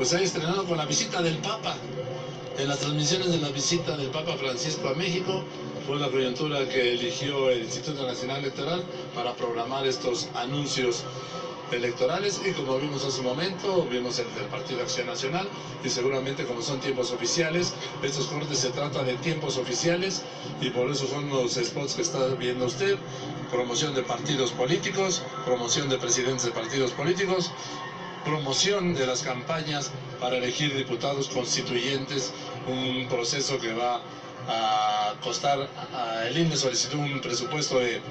pues ha estrenado con la visita del Papa. En las transmisiones de la visita del Papa Francisco a México, fue la coyuntura que eligió el Instituto Nacional Electoral para programar estos anuncios electorales, y como vimos hace un momento, vimos el del Partido Acción Nacional, y seguramente como son tiempos oficiales, estos cortes se trata de tiempos oficiales, y por eso son los spots que está viendo usted: promoción de partidos políticos, promoción de presidentes de partidos políticos, promoción de las campañas para elegir diputados constituyentes, un proceso que va a costar, el INE solicitó un presupuesto de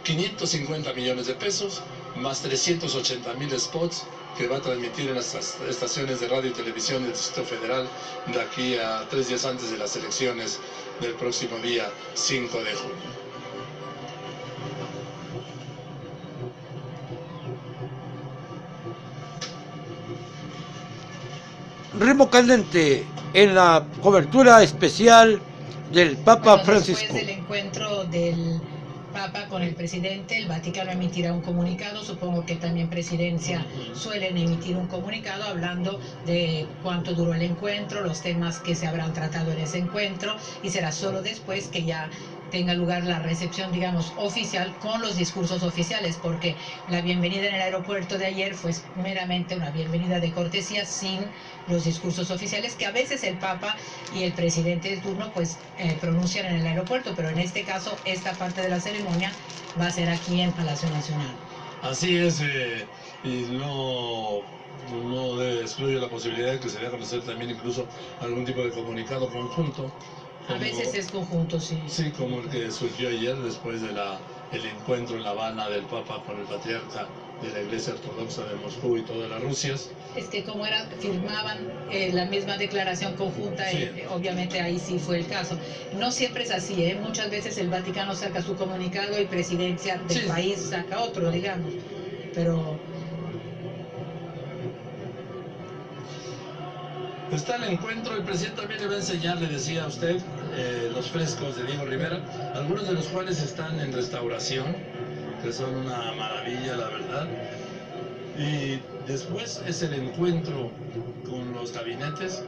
550 millones de pesos, más 380,000 spots que va a transmitir en las estaciones de radio y televisión del Distrito Federal de aquí a 3 días antes de las elecciones del próximo día 5 de junio. Ritmo candente en la cobertura especial del Papa Francisco. Después del encuentro del Papa con el presidente, el Vaticano emitirá un comunicado. Supongo que también Presidencia suelen emitir un comunicado hablando de cuánto duró el encuentro, los temas que se habrán tratado en ese encuentro, y será solo después que ya tenga lugar la recepción, digamos, oficial, con los discursos oficiales, porque la bienvenida en el aeropuerto de ayer fue meramente una bienvenida de cortesía, sin los discursos oficiales que a veces el Papa y el presidente de turno pues pronuncian en el aeropuerto, pero en este caso esta parte de la ceremonia va a ser aquí en Palacio Nacional. Así es, y no debe excluir la posibilidad de que se dé a conocer también incluso algún tipo de comunicado conjunto. A veces es conjunto, sí. Sí, como el que surgió ayer después de el encuentro en La Habana del Papa con el patriarca de la Iglesia Ortodoxa de Moscú y todas las Rusias. Es que como firmaban la misma declaración conjunta, sí. Obviamente ahí sí fue el caso. No siempre es así, muchas veces el Vaticano saca su comunicado y Presidencia del país saca otro, digamos, pero... Está el encuentro, el presidente también le va a enseñar, le decía a usted, los frescos de Diego Rivera, algunos de los cuales están en restauración, que son una maravilla, la verdad. Y después es el encuentro con los gabinetes,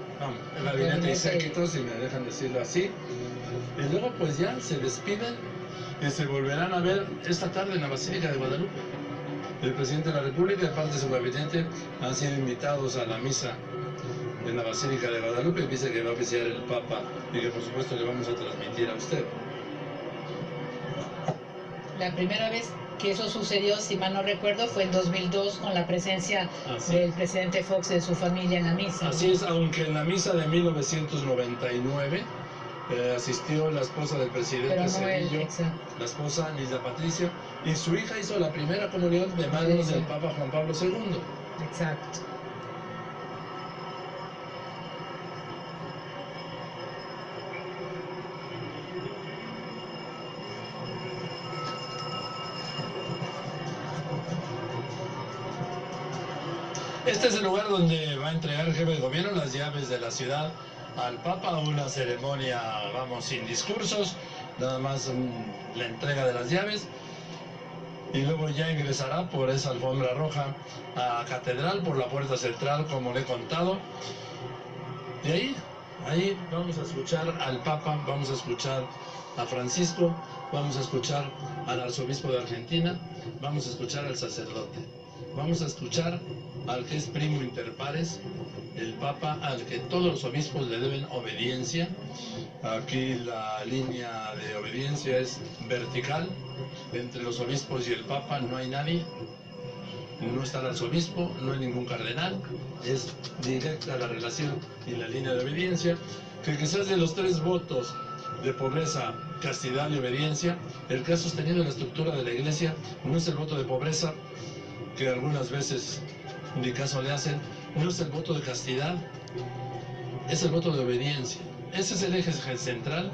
el gabinete y séquitos, si me dejan decirlo así. Y luego pues ya se despiden y se volverán a ver esta tarde en la Basílica de Guadalupe. El presidente de la República y parte de su gabinete han sido invitados a la misa en la Basílica de Guadalupe, dice que va a oficiar el Papa y que por supuesto le vamos a transmitir a usted. La primera vez que eso sucedió, si mal no recuerdo, fue en 2002 con la presencia del presidente Fox y de su familia en la misa. Así es, aunque en la misa de 1999 asistió la esposa del presidente Cedillo, la esposa Nilda Patricia, y su hija hizo la primera comunión de manos del Papa Juan Pablo II. Exacto. Este es el lugar donde va a entregar el jefe de gobierno las llaves de la ciudad al Papa, una ceremonia, vamos, sin discursos, nada más la entrega de las llaves, y luego ya ingresará por esa alfombra roja a Catedral, por la puerta central, como le he contado, y ahí vamos a escuchar al Papa, vamos a escuchar a Francisco, vamos a escuchar al arzobispo de Argentina, vamos a escuchar al sacerdote, vamos a escuchar al que es primo inter pares, el Papa, al que todos los obispos le deben obediencia. Aquí la línea de obediencia es vertical, entre los obispos y el Papa no hay nadie, no está el arzobispo, no hay ningún cardenal, es directa la relación y la línea de obediencia, que quizás de los 3 votos de pobreza, castidad y obediencia, el que ha sostenido la estructura de la Iglesia no es el voto de pobreza, que algunas veces ni caso le hacen, no es el voto de castidad, es el voto de obediencia. Ese es el eje central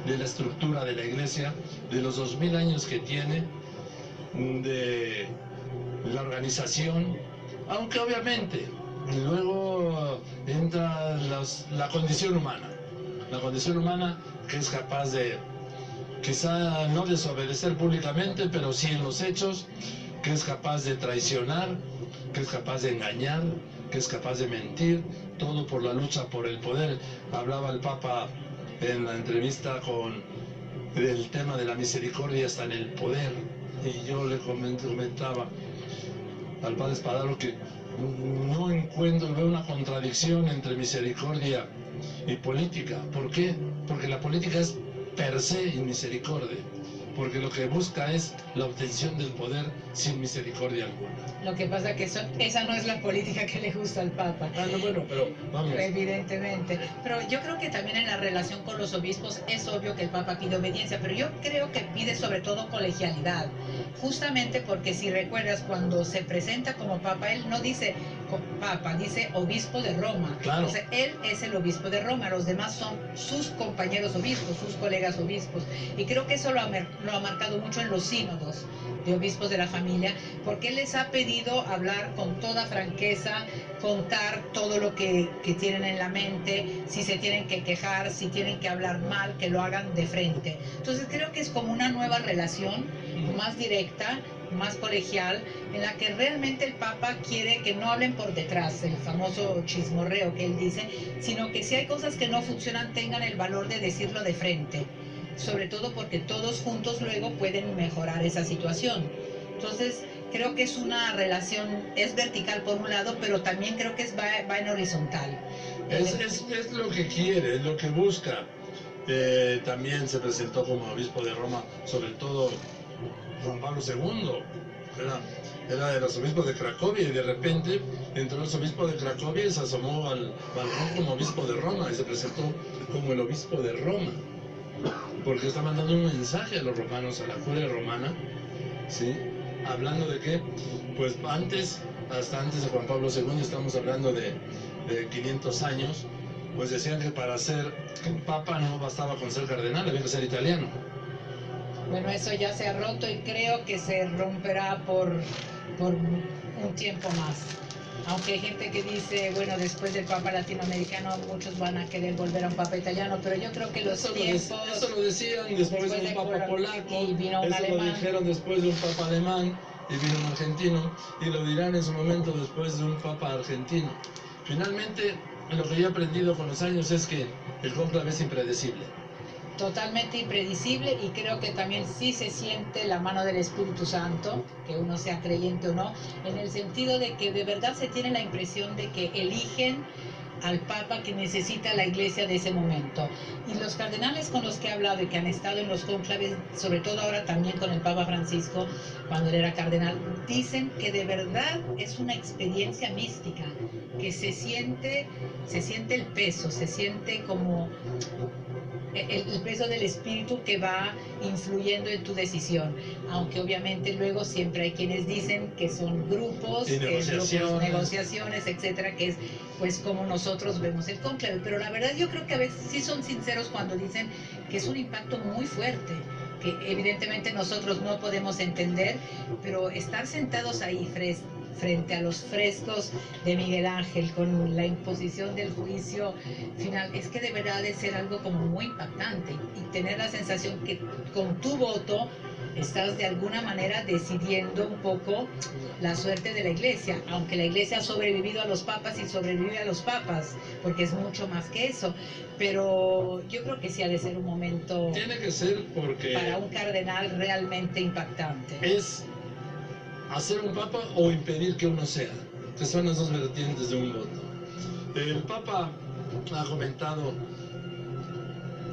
de la estructura de la Iglesia, de los 2000 años que tiene, de la organización, aunque obviamente luego entra la condición humana que es capaz de quizá no desobedecer públicamente, pero sí en los hechos, que es capaz de traicionar, que es capaz de engañar, que es capaz de mentir, todo por la lucha por el poder. Hablaba el Papa en la entrevista con el tema de la misericordia está en el poder, y yo le comentaba al padre Spadaro que no encuentro, veo una contradicción entre misericordia y política. ¿Por qué? Porque la política es per se misericordia, porque lo que busca es la obtención del poder sin misericordia alguna. Lo que pasa que esa no es la política que le gusta al Papa. Ah, no, bueno, pero vamos. Evidentemente. Pero yo creo que también en la relación con los obispos es obvio que el Papa pide obediencia, pero yo creo que pide sobre todo colegialidad. Justamente porque si recuerdas, cuando se presenta como Papa, él no dice Papa, dice obispo de Roma. Claro. O sea, él es el obispo de Roma, los demás son sus compañeros obispos, sus colegas obispos. Y creo que eso lo ha marcado mucho en los sínodos de obispos de la familia, porque él les ha pedido hablar con toda franqueza, contar todo lo que tienen en la mente, si se tienen que quejar, si tienen que hablar mal, que lo hagan de frente. Entonces creo que es como una nueva relación, más directa, más colegial, en la que realmente el Papa quiere que no hablen por detrás, el famoso chismorreo que él dice, sino que si hay cosas que no funcionan, tengan el valor de decirlo de frente, sobre todo porque todos juntos luego pueden mejorar esa situación. Entonces creo que es una relación, es vertical por un lado, pero también creo que va en horizontal. Es lo que quiere, es lo que busca. También se presentó como obispo de Roma, sobre todo Juan Pablo II, era de los obispos de Cracovia, y de repente entró el obispo de Cracovia y se asomó al balcón como obispo de Roma y se presentó como el obispo de Roma, porque está mandando un mensaje a los romanos, a la curia romana, ¿sí? Hablando de que, pues hasta antes de Juan Pablo II, estamos hablando de 500 años, pues decían que para ser papa no bastaba con ser cardenal, había que ser italiano. Bueno, eso ya se ha roto y creo que se romperá por un tiempo más. Aunque hay gente que dice, bueno, después del Papa latinoamericano muchos van a querer volver a un Papa italiano, pero yo creo que los tiempos... Eso lo decían después de un Papa polaco, y vino un eso alemán. lo dijeron después de un Papa alemán, y vino un argentino, y lo dirán en su momento después de un Papa argentino. Finalmente, lo que yo he aprendido con los años es que el cónclave es impredecible. Totalmente impredecible, y creo que también sí se siente la mano del Espíritu Santo, que uno sea creyente o no, en el sentido de que de verdad se tiene la impresión de que eligen al Papa que necesita la Iglesia de ese momento. Y los cardenales con los que he hablado y que han estado en los cónclaves, sobre todo ahora también con el Papa Francisco, cuando él era cardenal, dicen que de verdad es una experiencia mística, que se siente el peso, se siente como el peso del Espíritu que va influyendo en tu decisión, aunque obviamente luego siempre hay quienes dicen que son grupos, negociaciones, etcétera, que es pues como nosotros vemos el cónclave, pero la verdad yo creo que a veces sí son sinceros cuando dicen que es un impacto muy fuerte, que evidentemente nosotros no podemos entender, pero estar sentados ahí frente a los frescos de Miguel Ángel con la imposición del juicio final, es que de verdad es ser algo como muy impactante, y tener la sensación que con tu voto estás de alguna manera decidiendo un poco la suerte de la Iglesia, aunque la Iglesia ha sobrevivido a los papas y sobrevive a los papas, porque es mucho más que eso, pero yo creo que sí ha de ser un momento, tiene que ser, porque para un cardenal realmente impactante. Es hacer un papa o impedir que uno sea, que son las dos vertientes de un voto. El Papa ha comentado: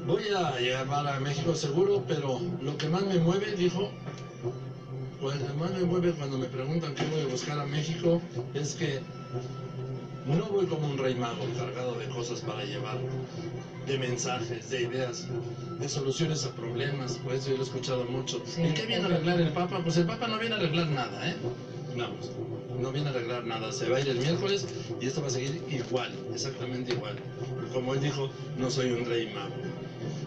voy a llegar a México seguro, pero lo que más me mueve, dijo, pues lo que más me mueve cuando me preguntan qué voy a buscar a México, es que no voy como un rey mago cargado de cosas para llevar, de mensajes, de ideas, de soluciones a problemas. Pues eso yo lo he escuchado mucho. Sí, ¿Y qué viene a arreglar el Papa? Pues el Papa no viene a arreglar nada, ¿eh? Vamos, no viene a arreglar nada. Se va a ir el miércoles y esto va a seguir igual, exactamente igual. Como él dijo, no soy un rey mago.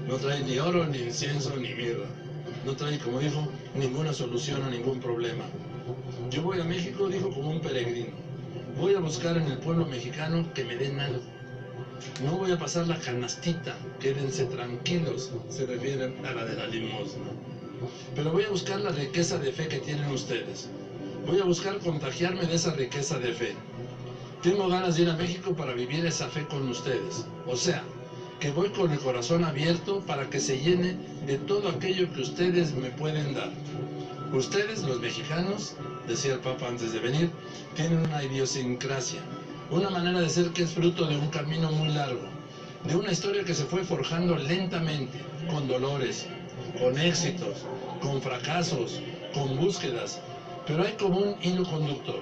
No trae ni oro, ni incienso, ni mirra. No trae, como dijo, ninguna solución a ningún problema. Yo voy a México, dijo, como un peregrino. Voy a buscar en el pueblo mexicano que me den algo. No voy a pasar la canastita, quédense tranquilos, se refieren a la de la limosna. Pero voy a buscar la riqueza de fe que tienen ustedes. Voy a buscar contagiarme de esa riqueza de fe. Tengo ganas de ir a México para vivir esa fe con ustedes. O sea, que voy con el corazón abierto para que se llene de todo aquello que ustedes me pueden dar. Ustedes, los mexicanos, decía el Papa antes de venir, tienen una idiosincrasia, una manera de ser que es fruto de un camino muy largo, de una historia que se fue forjando lentamente, con dolores, con éxitos, con fracasos, con búsquedas, pero hay como un hilo conductor.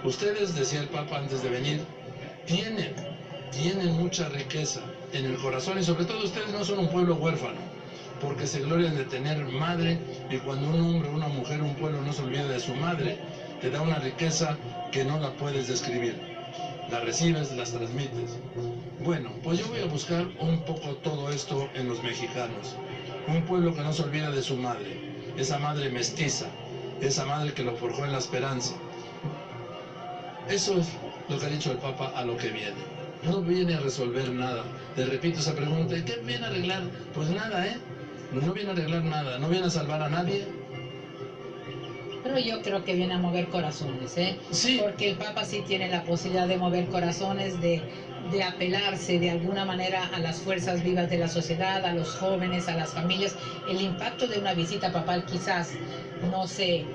Ustedes, decía el Papa antes de venir, tienen mucha riqueza en el corazón, y sobre todo ustedes no son un pueblo huérfano, porque se glorian de tener madre, y cuando un hombre, una mujer, un pueblo no se olvida de su madre, te da una riqueza que no la puedes describir. La recibes, las transmites. Bueno, pues yo voy a buscar un poco todo esto en los mexicanos. Un pueblo que no se olvida de su madre, esa madre mestiza, esa madre que lo forjó en la esperanza. Eso es lo que ha dicho el Papa a lo que viene. No viene a resolver nada. Te repito esa pregunta, ¿y qué viene a arreglar? Pues nada, no viene a arreglar nada, no viene a salvar a nadie. Pero yo creo que viene a mover corazones, Sí. Porque el Papa sí tiene la posibilidad de mover corazones, de apelarse de alguna manera a las fuerzas vivas de la sociedad, a los jóvenes, a las familias. El impacto de una visita papal quizás no se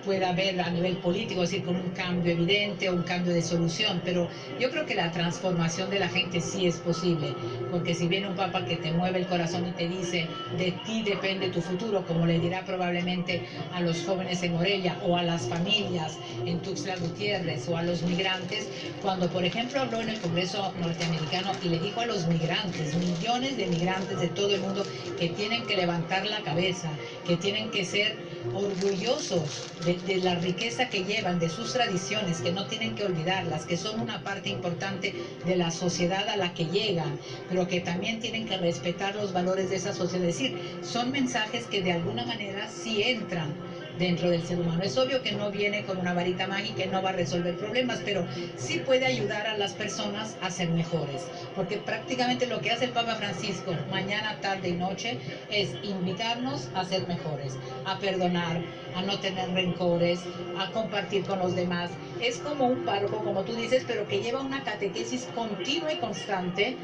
pueda ver a nivel político, es decir, con un cambio evidente o un cambio de solución, pero yo creo que la transformación de la gente sí es posible, porque si viene un papa que te mueve el corazón y te dice, de ti depende tu futuro, como le dirá probablemente a los jóvenes en Orella o a las familias en Tuxtla Gutiérrez o a los migrantes, cuando por ejemplo habló en el Congreso norteamericano y le dijo a los migrantes, millones de migrantes de todo el mundo, que tienen que levantar la cabeza, que tienen que ser orgullosos de la riqueza que llevan, de sus tradiciones, que no tienen que olvidarlas, que son una parte importante de la sociedad a la que llegan, pero que también tienen que respetar los valores de esa sociedad. Es decir, son mensajes que de alguna manera sí entran dentro del ser humano. Es obvio que no viene con una varita mágica y no va a resolver problemas, pero sí puede ayudar a las personas a ser mejores, porque prácticamente lo que hace el Papa Francisco mañana, tarde y noche es invitarnos a ser mejores, a perdonar, a no tener rencores, a compartir con los demás. Es como un párroco, como tú dices, pero que lleva una catequesis continua y constante,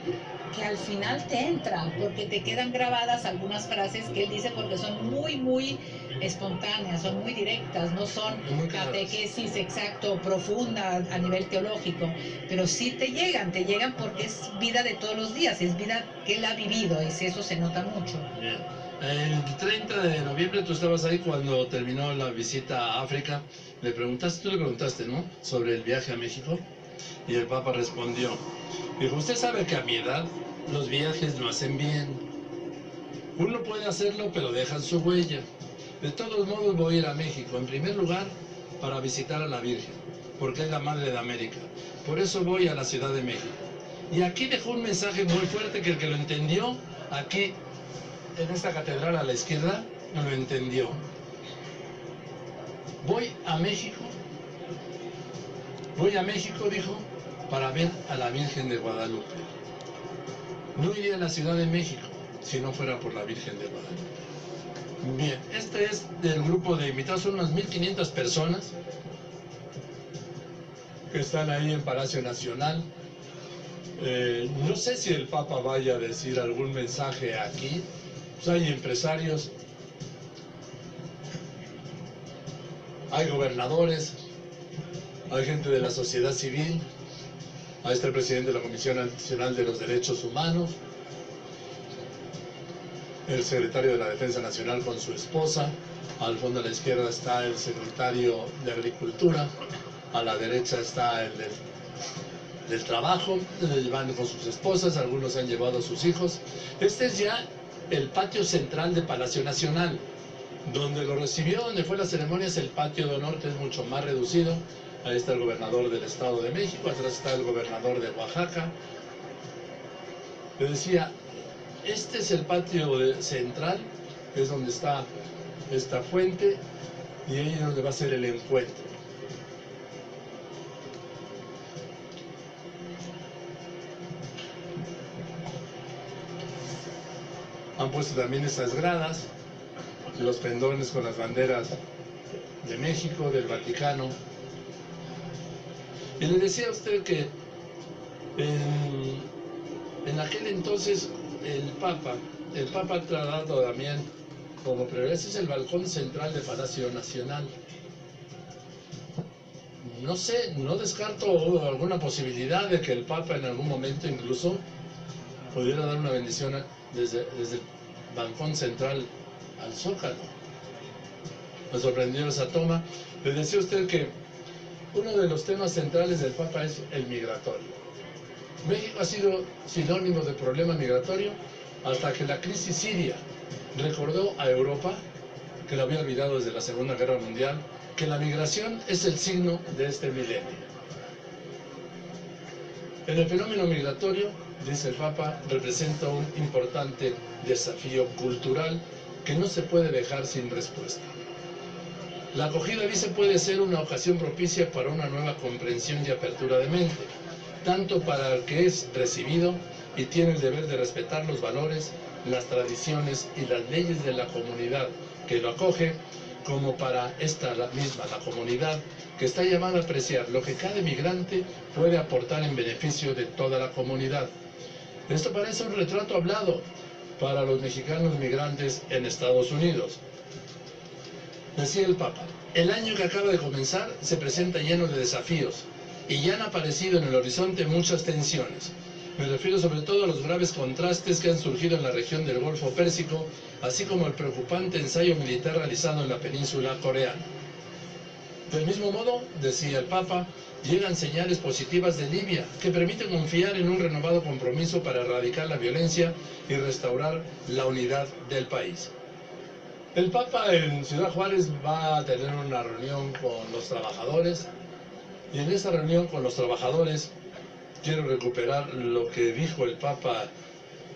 que al final te entran, porque te quedan grabadas algunas frases que él dice, porque son muy espontáneas, son muy directas, no son catequesis exacto, profunda a nivel teológico, pero sí te llegan porque es vida de todos los días, es vida que él ha vivido, y eso se nota mucho. Bien. El 30 de noviembre tú estabas ahí cuando terminó la visita a África. Tú le preguntaste, ¿no?, sobre el viaje a México, y el Papa respondió, dijo, usted sabe que a mi edad los viajes no hacen bien. Uno puede hacerlo, pero dejan su huella. De todos modos voy a ir a México, en primer lugar, para visitar a la Virgen, porque es la Madre de América. Por eso voy a la Ciudad de México. Y aquí dejó un mensaje muy fuerte que el que lo entendió, aquí, en esta catedral a la izquierda, lo entendió. Voy a México, dijo, para ver a la Virgen de Guadalupe. No iría a la Ciudad de México si no fuera por la Virgen de Guadalupe. Bien, este es del grupo de invitados, son unas 1500 personas que están ahí en Palacio Nacional. No sé si el Papa vaya a decir algún mensaje aquí. Pues hay empresarios, hay gobernadores, hay gente de la sociedad civil, ahí está el presidente de la Comisión Nacional de los Derechos Humanos, el secretario de la Defensa Nacional con su esposa, al fondo a la izquierda está el secretario de Agricultura, a la derecha está el del Trabajo, van con sus esposas, algunos han llevado a sus hijos. Este es ya el patio central de Palacio Nacional. Donde lo recibió, donde fue la ceremonia, es el patio de honor, que es mucho más reducido. Ahí está el gobernador del Estado de México, atrás está el gobernador de Oaxaca. Le decía, este es el patio central, que es donde está esta fuente, y ahí es donde va a ser el encuentro. Han puesto también esas gradas, los pendones con las banderas de México, del Vaticano. Y le decía a usted que en aquel entonces el Papa ha tratado también como prioridad, ese es el balcón central de Palacio Nacional. No sé, no descarto alguna posibilidad de que el Papa en algún momento incluso pudiera dar una bendición desde el balcón central al Zócalo. Me sorprendió esa toma. Le decía a usted que uno de los temas centrales del Papa es el migratorio. México ha sido sinónimo de problema migratorio hasta que la crisis siria recordó a Europa, que lo había olvidado desde la Segunda Guerra Mundial, que la migración es el signo de este milenio. En el fenómeno migratorio, dice el Papa, representa un importante desafío cultural que no se puede dejar sin respuesta. La acogida, dice, puede ser una ocasión propicia para una nueva comprensión y apertura de mente, tanto para el que es recibido y tiene el deber de respetar los valores, las tradiciones y las leyes de la comunidad que lo acoge, como para esta misma, la comunidad, que está llamada a apreciar lo que cada migrante puede aportar en beneficio de toda la comunidad. Esto parece un retrato hablado para los mexicanos migrantes en Estados Unidos. Decía el Papa, el año que acaba de comenzar se presenta lleno de desafíos y ya han aparecido en el horizonte muchas tensiones. Me refiero sobre todo a los graves contrastes que han surgido en la región del Golfo Pérsico, así como el preocupante ensayo militar realizado en la península coreana. Del mismo modo, decía el Papa, llegan señales positivas de Libia que permiten confiar en un renovado compromiso para erradicar la violencia y restaurar la unidad del país. El Papa en Ciudad Juárez va a tener una reunión con los trabajadores y en esa reunión con los trabajadores quiero recuperar lo que dijo el Papa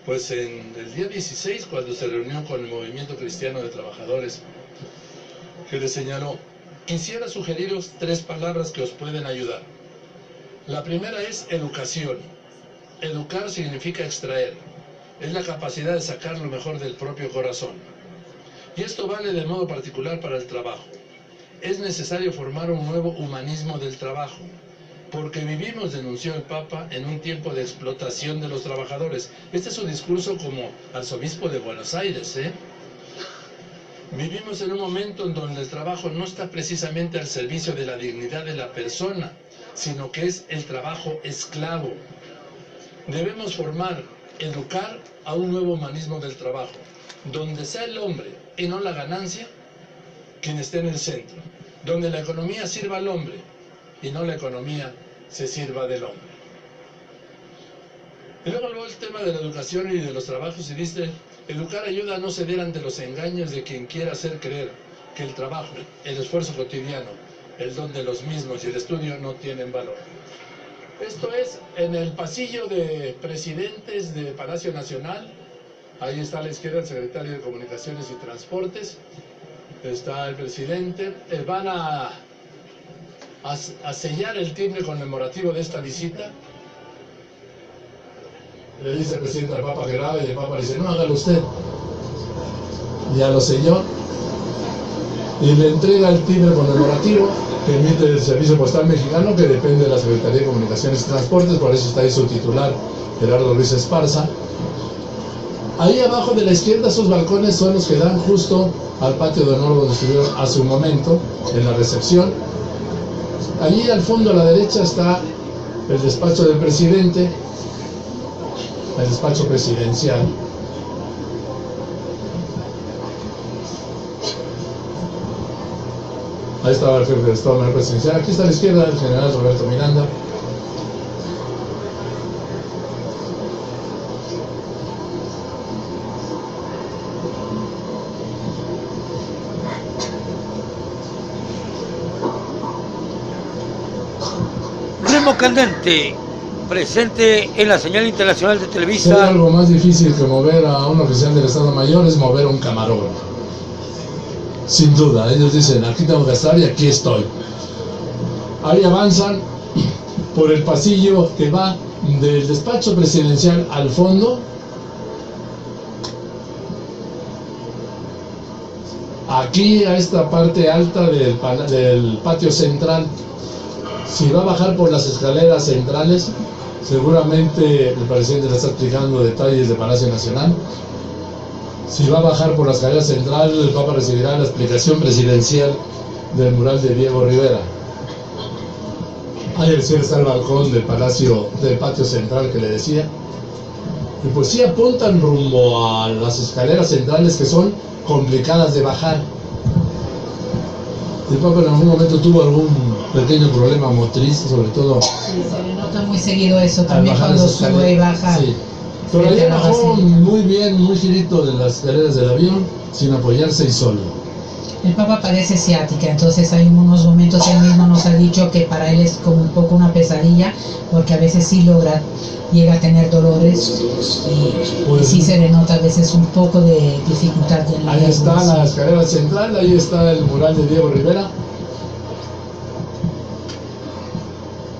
pues en el día 16 cuando se reunió con el Movimiento Cristiano de Trabajadores, que le señaló: quisiera sugeriros 3 palabras que os pueden ayudar. La primera es educación. Educar significa extraer, es la capacidad de sacar lo mejor del propio corazón. Y esto vale de modo particular para el trabajo. Es necesario formar un nuevo humanismo del trabajo, porque vivimos, denunció el Papa, en un tiempo de explotación de los trabajadores. Este es su discurso como arzobispo de Buenos Aires, Vivimos en un momento en donde el trabajo no está precisamente al servicio de la dignidad de la persona, sino que es el trabajo esclavo. Debemos formar, educar a un nuevo humanismo del trabajo, donde sea el hombre y no la ganancia quien esté en el centro, donde la economía sirva al hombre y no la economía se sirva del hombre. Y luego el tema de la educación y de los trabajos, y dice: educar ayuda a no ceder ante los engaños de quien quiera hacer creer que el trabajo, el esfuerzo cotidiano, el don de los mismos y el estudio no tienen valor. Esto es en el pasillo de presidentes de Palacio Nacional. Ahí está a la izquierda el secretario de Comunicaciones y Transportes, está el presidente. Van a sellar el timbre conmemorativo de esta visita. Le dice el presidente al Papa que grave, y el Papa le dice: no, hágalo usted. Ya lo selló y le entrega el timbre conmemorativo que emite el Servicio Postal Mexicano, que depende de la Secretaría de Comunicaciones y Transportes. Por eso está ahí su titular, Gerardo Luis Esparza. Ahí abajo de la izquierda, esos balcones son los que dan justo al patio de honor donde estuvieron hace un momento en la recepción. Allí al fondo a la derecha está el despacho del presidente, el despacho presidencial. Ahí estaba el jefe de Estado Mayor Presidencial. Aquí está a la izquierda el general Roberto Miranda. Remo Candente, presente en la señal internacional de Televisa. Si hay algo más difícil que mover a un oficial del Estado Mayor es mover a un camarógrafo. Sin duda, ellos dicen: aquí tengo que estar y aquí estoy. Ahí avanzan por el pasillo que va del despacho presidencial al fondo. Aquí a esta parte alta del patio central Si va a bajar por las escaleras centrales, seguramente el presidente le está explicando detalles de Palacio Nacional. Si va a bajar por las escaleras centrales, el Papa recibirá la explicación presidencial del mural de Diego Rivera. Ahí está el balcón del patio central que le decía. Y pues sí apuntan rumbo a las escaleras centrales, que son complicadas de bajar. El Papa en algún momento tuvo algún pequeño problema motriz, sobre todo. Sí, se le nota muy seguido eso también cuando sube y baja. Sí. Pero ayer bajó muy bien, muy girito de las escaleras del avión, sin apoyarse y solo. El Papa padece ciática, entonces hay unos momentos, él mismo nos ha dicho que para él es como un poco una pesadilla, porque a veces sí llega a tener dolores y sí se le nota a veces un poco de dificultad en la Ahí está la escalera central, ahí está el mural de Diego Rivera.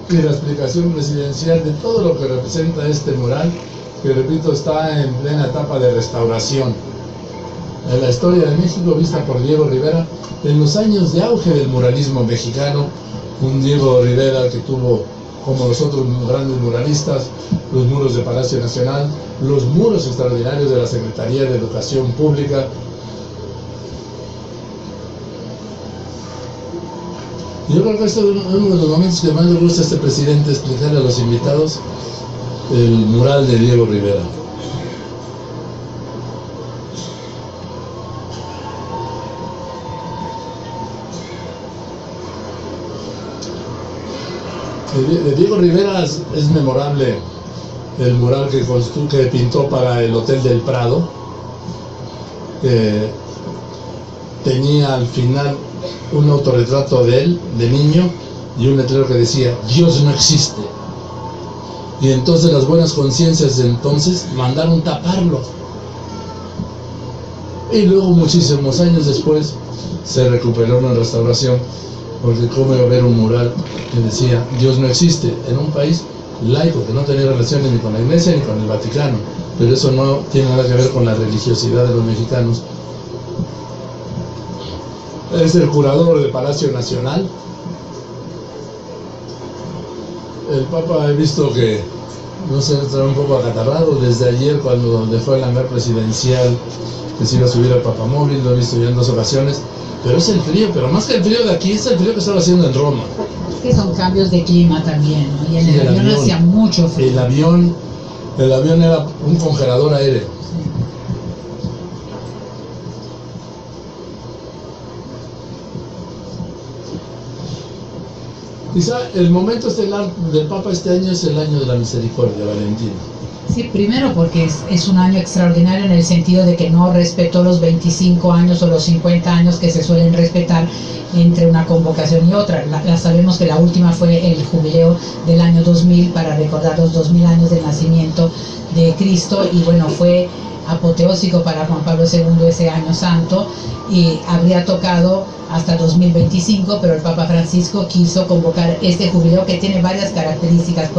Y la explicación presidencial de todo lo que representa este mural, que repito, está en plena etapa de restauración. En la historia de México, vista por Diego Rivera, en los años de auge del muralismo mexicano, un Diego Rivera que tuvo, como los otros grandes muralistas, los muros de Palacio Nacional, los muros extraordinarios de la Secretaría de Educación Pública. Yo creo que este es uno de los momentos que más le gusta a este presidente, explicarle a los invitados el mural de Diego Rivera. De Diego Rivera es memorable el mural que pintó para el Hotel del Prado, que tenía al final un autorretrato de él, de niño, y un letrero que decía: Dios no existe. Y entonces las buenas conciencias de entonces mandaron taparlo. Y luego, muchísimos años después, se recuperó una restauración, porque cómo iba a haber un mural que decía Dios no existe en un país laico, que no tenía relaciones ni con la Iglesia ni con el Vaticano, pero eso no tiene nada que ver con la religiosidad de los mexicanos. Es el curador del Palacio Nacional. El Papa, he visto que, no sé, está un poco acatarrado desde ayer cuando dejó el hangar presidencial, que se iba a subir al papamóvil, lo he visto ya en 2 ocasiones. Pero es el frío, pero más que el frío de aquí, es el frío que estaba haciendo en Roma. Es que son cambios de clima también, ¿no? Y en el avión hacía mucho frío. El avión era un congelador aéreo. Sí. Quizá el momento estelar del Papa este año es el año de la misericordia, Valentina. Sí, primero porque es un año extraordinario en el sentido de que no respetó los 25 años o los 50 años que se suelen respetar entre una convocación y otra. Sabemos que la última fue el jubileo del año 2000 para recordar los 2000 años del nacimiento de Cristo, y bueno, fue apoteósico para Juan Pablo II ese año santo, y habría tocado hasta 2025, pero el Papa Francisco quiso convocar este jubileo que tiene varias características.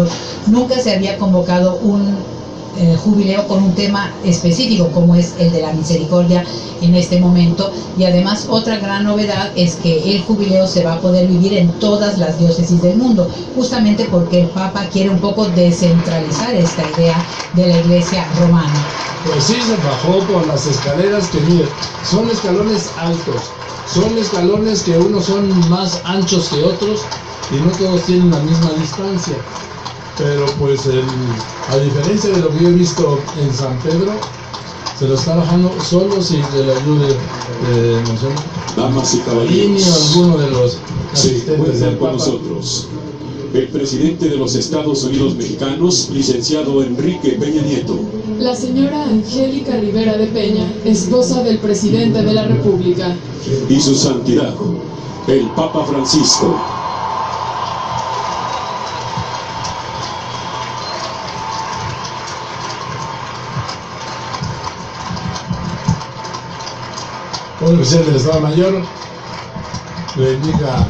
Nunca se había convocado un jubileo con un tema específico como es el de la misericordia en este momento, y además otra gran novedad es que el jubileo se va a poder vivir en todas las diócesis del mundo, justamente porque el Papa quiere un poco descentralizar esta idea de la Iglesia romana. Pues sí, se bajó por las escaleras que, mire, son escalones altos, son escalones que unos son más anchos que otros y no todos tienen la misma distancia. Pero pues a diferencia de lo que yo he visto en San Pedro, se lo está bajando solo sin que le ayude damas y caballeros, o alguno de los se asistentes del encuentra con Papa. nosotros el presidente de los Estados Unidos mexicanos, licenciado Enrique Peña Nieto. La señora Angélica Rivera de Peña, esposa del presidente de la República. Y su santidad, el Papa Francisco. Un oficial del Estado Mayor le indica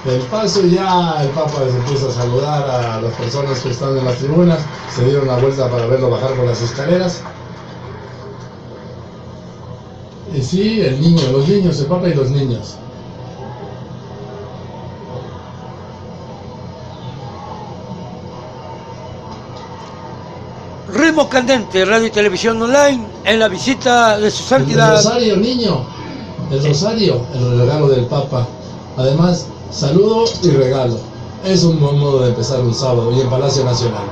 el paso, y ya el Papa se empieza a saludar a las personas que están en las tribunas. Se dieron la vuelta para verlo bajar por las escaleras. Y sí, los niños, el Papa y los niños. Ritmo Candente, radio y televisión online, en la visita de su santidad. El rosario, niño. El rosario, el regalo del Papa. Además, saludo y regalo. Es un buen modo de empezar un sábado y en Palacio Nacional.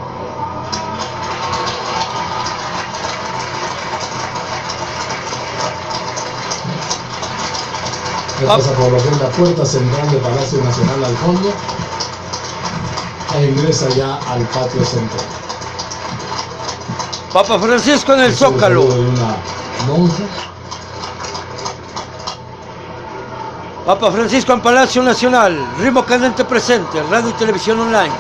Pasa por lo que es la puerta central del Palacio Nacional al fondo e ingresa ya al patio central. Papa Francisco en el Zócalo. De una monja. Papa Francisco en Palacio Nacional. Ritmo Candente presente, radio y televisión online.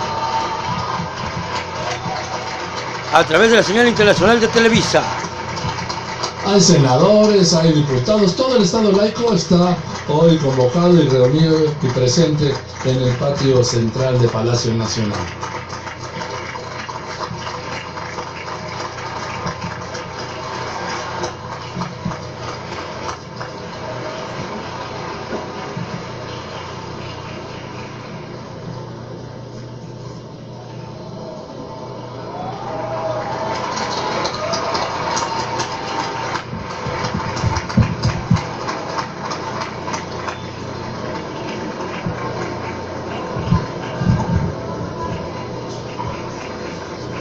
A través de la señal internacional de Televisa. Hay senadores, hay diputados, todo el Estado laico está hoy convocado y reunido y presente en el patio central de Palacio Nacional.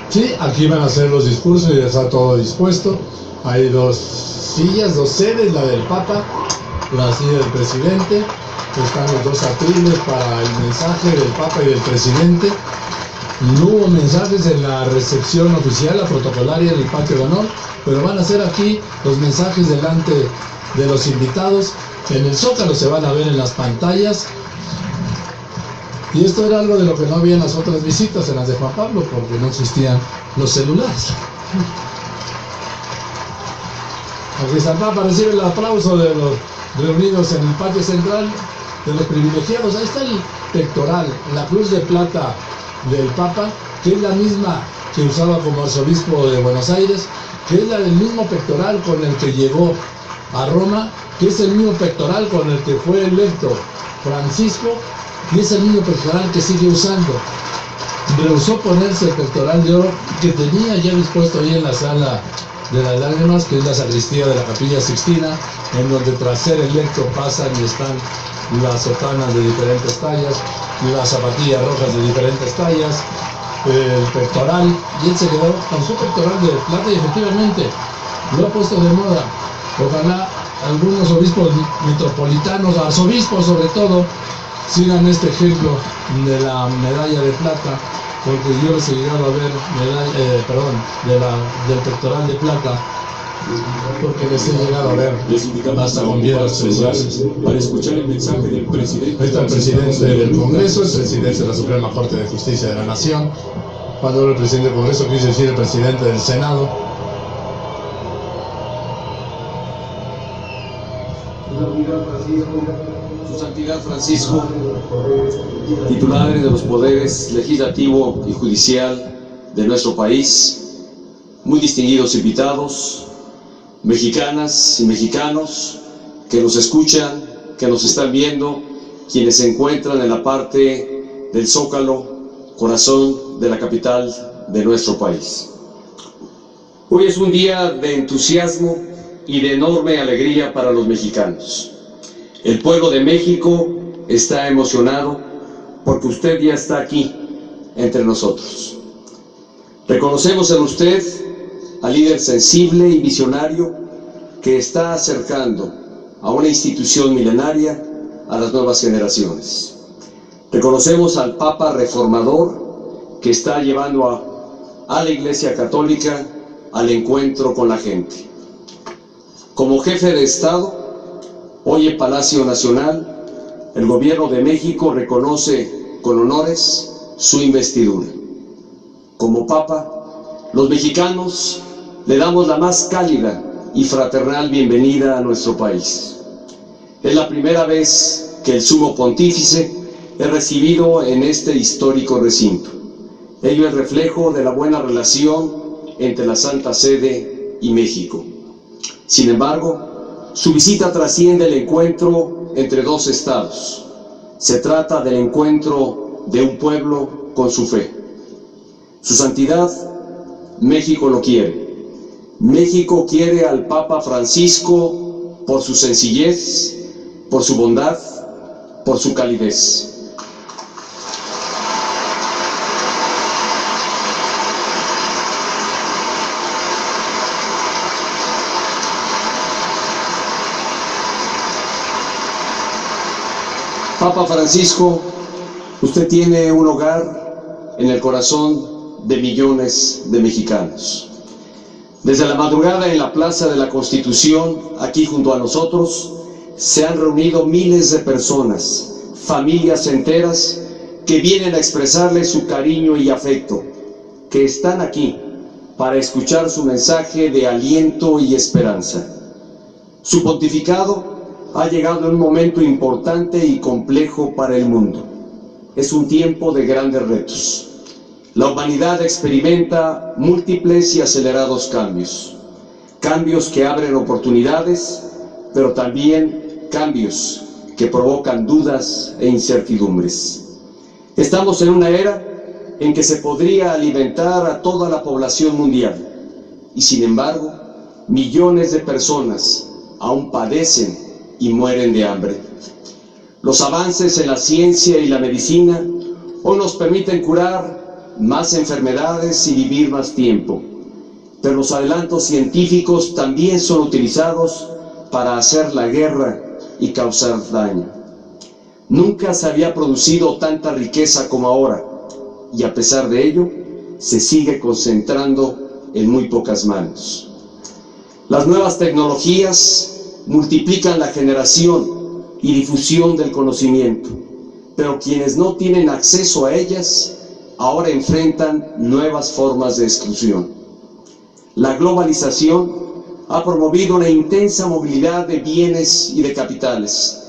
Sí, aquí van a hacer los discursos y ya está todo dispuesto. Hay dos sillas, dos sedes, la del Papa, la silla del presidente. Están los dos atriles para el mensaje del Papa y del presidente. No hubo mensajes en la recepción oficial, la protocolaria del patio de honor, pero van a ser aquí los mensajes delante de los invitados. En el Zócalo se van a ver en las pantallas. Y esto era algo de lo que no había en las otras visitas, en las de Juan Pablo, porque no existían los celulares. Aquí está el Papa, recibe el aplauso de los reunidos en el patio central, de los privilegiados. Ahí está el pectoral, la cruz de plata del Papa, que es la misma que usaba como arzobispo de Buenos Aires, que es la del mismo pectoral con el que llegó a Roma, que es el mismo pectoral con el que fue electo Francisco, y es el mismo pectoral que sigue usando. Rehusó ponerse el pectoral de oro que tenía ya dispuesto ahí en la sala de las lágrimas, que es la sacristía de la Capilla Sixtina, en donde tras ser electo pasan y están las sotanas de diferentes tallas, las zapatillas rojas de diferentes tallas, el pectoral, y él se quedó con su pectoral de plata y efectivamente lo ha puesto de moda. Ojalá algunos obispos metropolitanos, arzobispos sobre todo, sigan este ejemplo de la medalla de plata, porque yo les he llegado a ver del pectoral de plata, porque les he llegado a ver hasta con piedras preciosas. Para escuchar el mensaje del presidente. Ahí está el presidente del Congreso, el presidente de la Suprema Corte de Justicia de la Nación. Cuando hablo del presidente del Congreso, quise decir el presidente del Senado. Su Santidad Francisco, titular de los poderes legislativo y judicial de nuestro país, muy distinguidos invitados, mexicanas y mexicanos que nos escuchan, que nos están viendo, quienes se encuentran en la parte del Zócalo, corazón de la capital de nuestro país. Hoy es un día de entusiasmo y de enorme alegría para los mexicanos. El pueblo de México está emocionado porque usted ya está aquí entre nosotros. Reconocemos en usted al líder sensible y visionario que está acercando a una institución milenaria a las nuevas generaciones. Reconocemos al Papa reformador que está llevando a la Iglesia Católica al encuentro con la gente. Como jefe de Estado, hoy en Palacio Nacional, el Gobierno de México reconoce con honores su investidura. Como Papa, los mexicanos le damos la más cálida y fraternal bienvenida a nuestro país. Es la primera vez que el Sumo Pontífice es recibido en este histórico recinto. Ello es reflejo de la buena relación entre la Santa Sede y México. Sin embargo, su visita trasciende el encuentro entre dos estados. Se trata del encuentro de un pueblo con su fe. Su Santidad México lo quiere. México quiere al Papa Francisco por su sencillez, por su bondad, por su calidez. Papa Francisco, usted tiene un hogar en el corazón de millones de mexicanos. Desde la madrugada en la Plaza de la Constitución, aquí junto a nosotros, se han reunido miles de personas, familias enteras, que vienen a expresarle su cariño y afecto, que están aquí para escuchar su mensaje de aliento y esperanza. Su pontificado ha llegado en un momento importante y complejo para el mundo. Es un tiempo de grandes retos. La humanidad experimenta múltiples y acelerados cambios. Cambios que abren oportunidades, pero también cambios que provocan dudas e incertidumbres. Estamos en una era en que se podría alimentar a toda la población mundial y, sin embargo, millones de personas aún padecen y mueren de hambre. Los avances en la ciencia y la medicina hoy nos permiten curar más enfermedades y vivir más tiempo, pero los adelantos científicos también son utilizados para hacer la guerra y causar daño. Nunca se había producido tanta riqueza como ahora, y a pesar de ello, se sigue concentrando en muy pocas manos. Las nuevas tecnologías multiplican la generación y difusión del conocimiento, pero quienes no tienen acceso a ellas ahora enfrentan nuevas formas de exclusión. La globalización ha promovido una intensa movilidad de bienes y de capitales,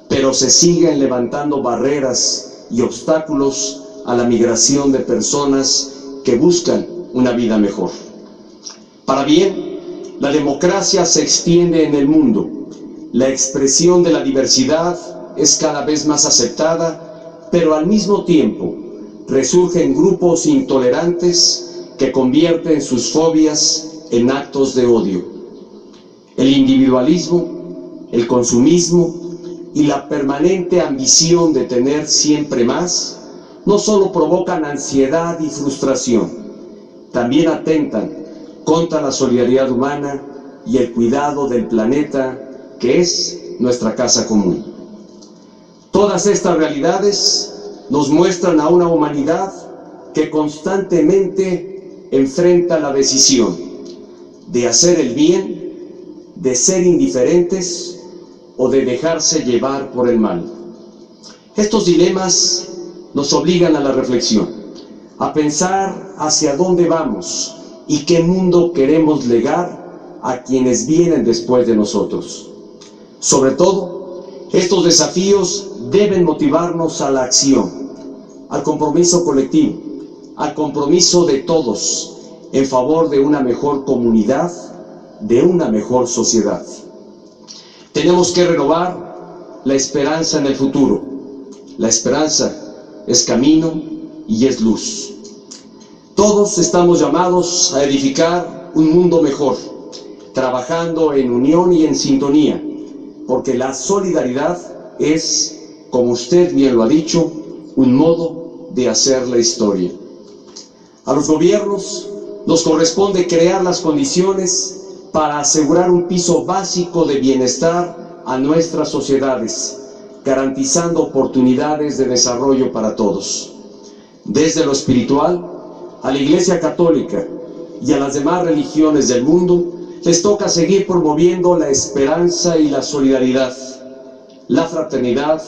pero se siguen levantando barreras y obstáculos a la migración de personas que buscan una vida mejor. Para bien, la democracia se extiende en el mundo. La expresión de la diversidad es cada vez más aceptada, pero al mismo tiempo resurgen grupos intolerantes que convierten sus fobias en actos de odio. El individualismo, el consumismo y la permanente ambición de tener siempre más no solo provocan ansiedad y frustración, también atentan contra la solidaridad humana y el cuidado del planeta, que es nuestra casa común. Todas estas realidades nos muestran a una humanidad que constantemente enfrenta la decisión de hacer el bien, de ser indiferentes o de dejarse llevar por el mal. Estos dilemas nos obligan a la reflexión, a pensar hacia dónde vamos y qué mundo queremos legar a quienes vienen después de nosotros. Sobre todo, estos desafíos deben motivarnos a la acción, al compromiso colectivo, al compromiso de todos en favor de una mejor comunidad, de una mejor sociedad. Tenemos que renovar la esperanza en el futuro. La esperanza es camino y es luz. Todos estamos llamados a edificar un mundo mejor, trabajando en unión y en sintonía, porque la solidaridad es, como usted bien lo ha dicho, un modo de hacer la historia. A los gobiernos nos corresponde crear las condiciones para asegurar un piso básico de bienestar a nuestras sociedades, garantizando oportunidades de desarrollo para todos. Desde lo espiritual, a la Iglesia Católica y a las demás religiones del mundo, les toca seguir promoviendo la esperanza y la solidaridad, la fraternidad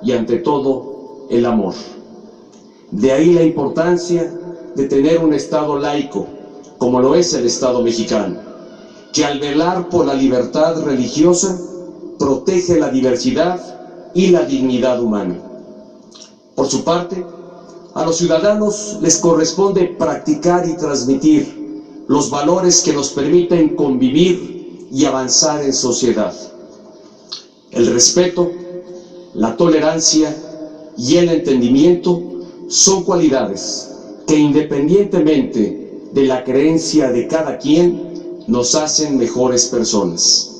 y, ante todo, el amor. De ahí la importancia de tener un Estado laico, como lo es el Estado mexicano, que al velar por la libertad religiosa, protege la diversidad y la dignidad humana. Por su parte, a los ciudadanos les corresponde practicar y transmitir los valores que nos permiten convivir y avanzar en sociedad. El respeto, la tolerancia y el entendimiento son cualidades que, independientemente de la creencia de cada quien nos hacen mejores personas.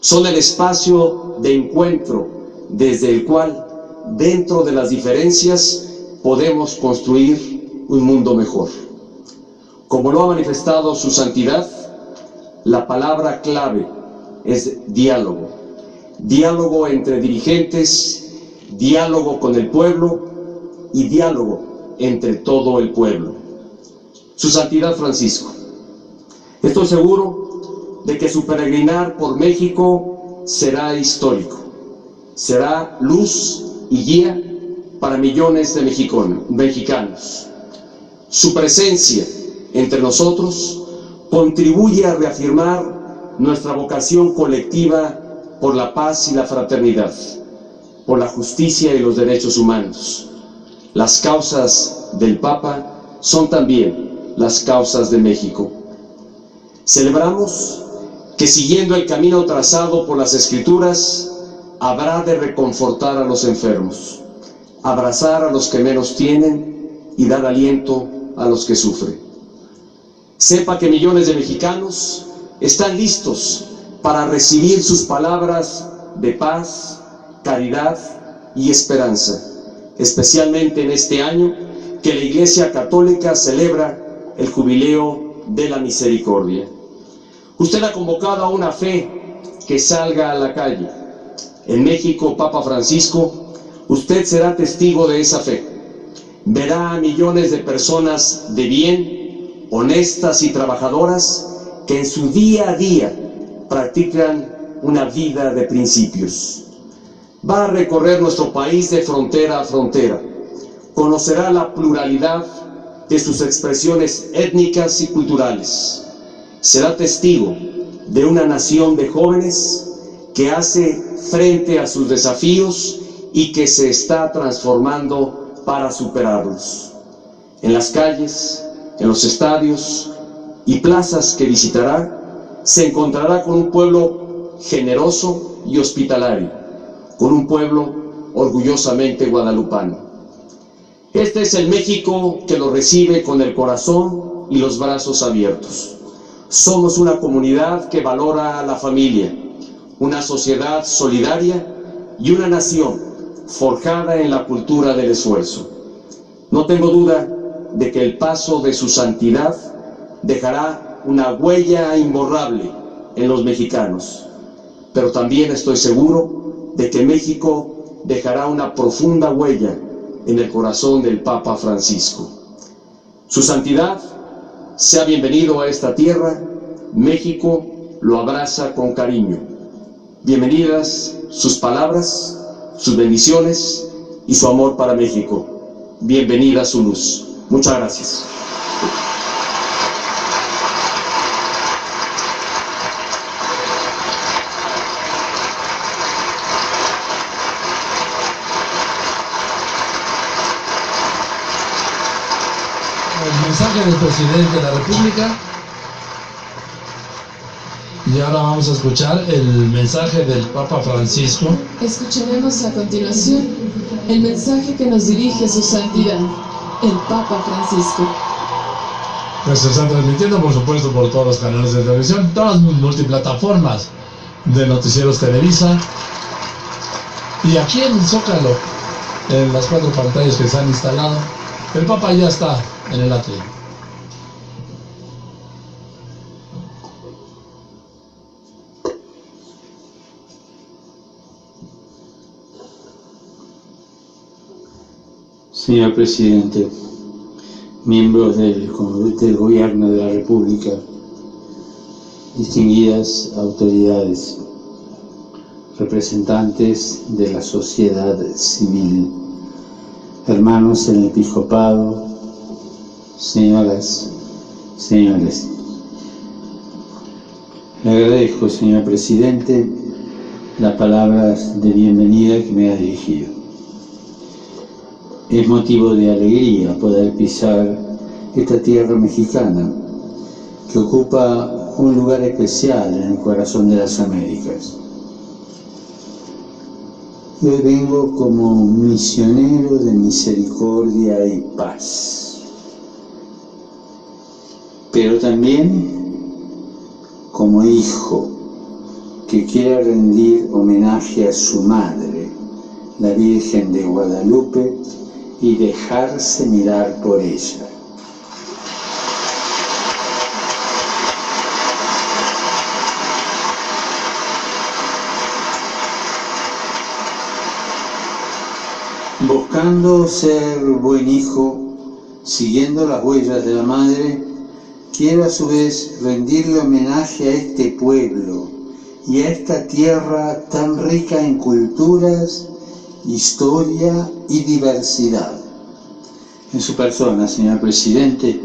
Son el espacio de encuentro desde el cual, dentro de las diferencias, podemos construir un mundo mejor. Como lo ha manifestado su santidad, la palabra clave es diálogo. Diálogo entre dirigentes, diálogo con el pueblo y diálogo entre todo el pueblo. Su Santidad Francisco, estoy seguro de que su peregrinar por México será histórico, será luz y guía para millones de mexicanos. Su presencia entre nosotros contribuye a reafirmar nuestra vocación colectiva por la paz y la fraternidad, por la justicia y los derechos humanos. Las causas del Papa son también las causas de México. Celebramos que, siguiendo el camino trazado por las Escrituras, habrá de reconfortar a los enfermos, abrazar a los que menos tienen y dar aliento a los que sufren. Sepa que millones de mexicanos están listos para recibir sus palabras de paz, caridad y esperanza, especialmente en este año que la Iglesia Católica celebra el Jubileo de la Misericordia. Usted ha convocado a una fe que salga a la calle. En México, Papa Francisco, usted será testigo de esa fe. Verá a millones de personas de bien, honestas y trabajadoras, que en su día a día practican una vida de principios. Va a recorrer nuestro país de frontera a frontera. Conocerá la pluralidad de sus expresiones étnicas y culturales. Será testigo de una nación de jóvenes que hace frente a sus desafíos y que se está transformando para superarlos. En las calles, en los estadios y plazas que visitará, se encontrará con un pueblo generoso y hospitalario, con un pueblo orgullosamente guadalupano. Este es el México que lo recibe con el corazón y los brazos abiertos. Somos una comunidad que valora a la familia, una sociedad solidaria y una nación forjada en la cultura del esfuerzo. No tengo duda de que el paso de su santidad dejará una huella imborrable en los mexicanos, pero también estoy seguro de que México dejará una profunda huella en el corazón del Papa Francisco. Su santidad, sea bienvenido a esta tierra. México lo abraza con cariño. Bienvenidas sus palabras, sus bendiciones y su amor para México. Bienvenida su luz. Muchas gracias. El mensaje del presidente de la República. Y ahora vamos a escuchar el mensaje del Papa Francisco. Escucharemos a continuación el mensaje que nos dirige su santidad, el Papa Francisco. Pues se está transmitiendo, por supuesto, por todos los canales de televisión, todas las multiplataformas de Noticieros Televisa. Y aquí en el Zócalo, en las 4 pantallas que se han instalado, el Papa ya está en el atrio. Señor Presidente, miembros del Gobierno de la República, distinguidas autoridades, representantes de la sociedad civil, hermanos en el episcopado, señoras, señores. Le agradezco, señor Presidente, las palabras de bienvenida que me ha dirigido. Es motivo de alegría poder pisar esta tierra mexicana que ocupa un lugar especial en el corazón de las Américas. Hoy vengo como misionero de misericordia y paz. pero también como hijo que quiere rendir homenaje a su madre, la Virgen de Guadalupe, y dejarse mirar por ella. Buscando ser buen hijo, siguiendo las huellas de la madre, quiero a su vez rendirle homenaje a este pueblo y a esta tierra tan rica en culturas, historia y diversidad. En su persona, señor presidente,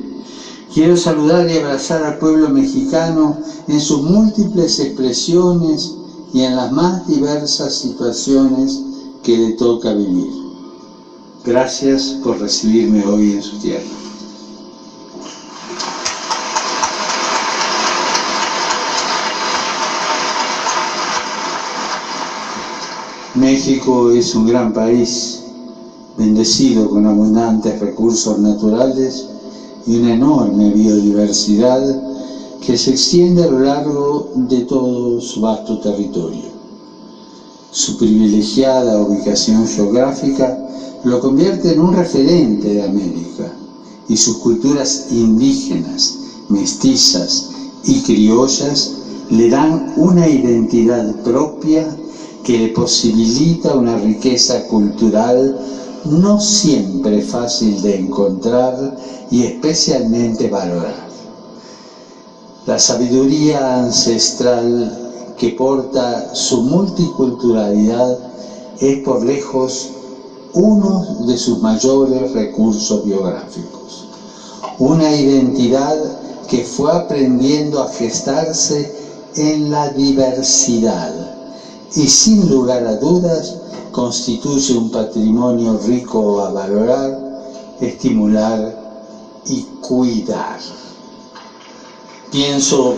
quiero saludar y abrazar al pueblo mexicano en sus múltiples expresiones y en las más diversas situaciones que le toca vivir. Gracias por recibirme hoy en su tierra. México es un gran país, bendecido con abundantes recursos naturales y una enorme biodiversidad que se extiende a lo largo de todo su vasto territorio. Su privilegiada ubicación geográfica lo convierte en un referente de América, y sus culturas indígenas, mestizas y criollas le dan una identidad propia que le posibilita una riqueza cultural no siempre fácil de encontrar y especialmente valorar. La sabiduría ancestral que porta su multiculturalidad es por lejos uno de sus mayores recursos biográficos. Una identidad que fue aprendiendo a gestarse en la diversidad y sin lugar a dudas constituye un patrimonio rico a valorar, estimular y cuidar. Pienso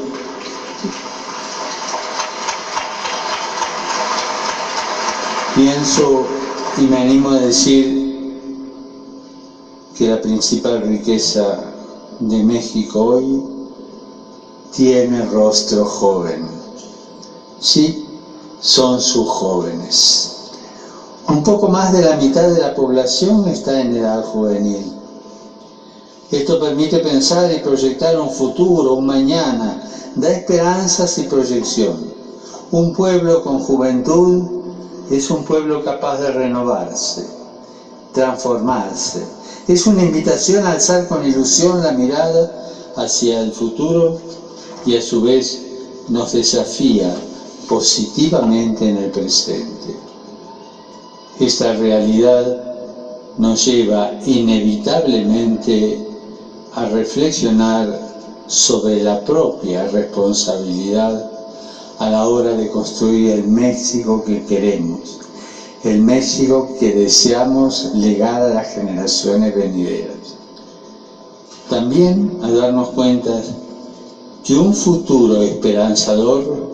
y me animo a decir que la principal riqueza de México hoy tiene rostro joven. Sí, son sus jóvenes. Un poco más de la mitad de la población está en edad juvenil. Esto permite pensar y proyectar un futuro, un mañana, da esperanzas y proyección. Un pueblo con juventud es un pueblo capaz de renovarse, transformarse. Es una invitación a alzar con ilusión la mirada hacia el futuro y a su vez nos desafía positivamente en el presente. Esta realidad nos lleva inevitablemente a reflexionar sobre la propia responsabilidad a la hora de construir el México que queremos, el México que deseamos legar a las generaciones venideras. También a darnos cuenta que un futuro esperanzador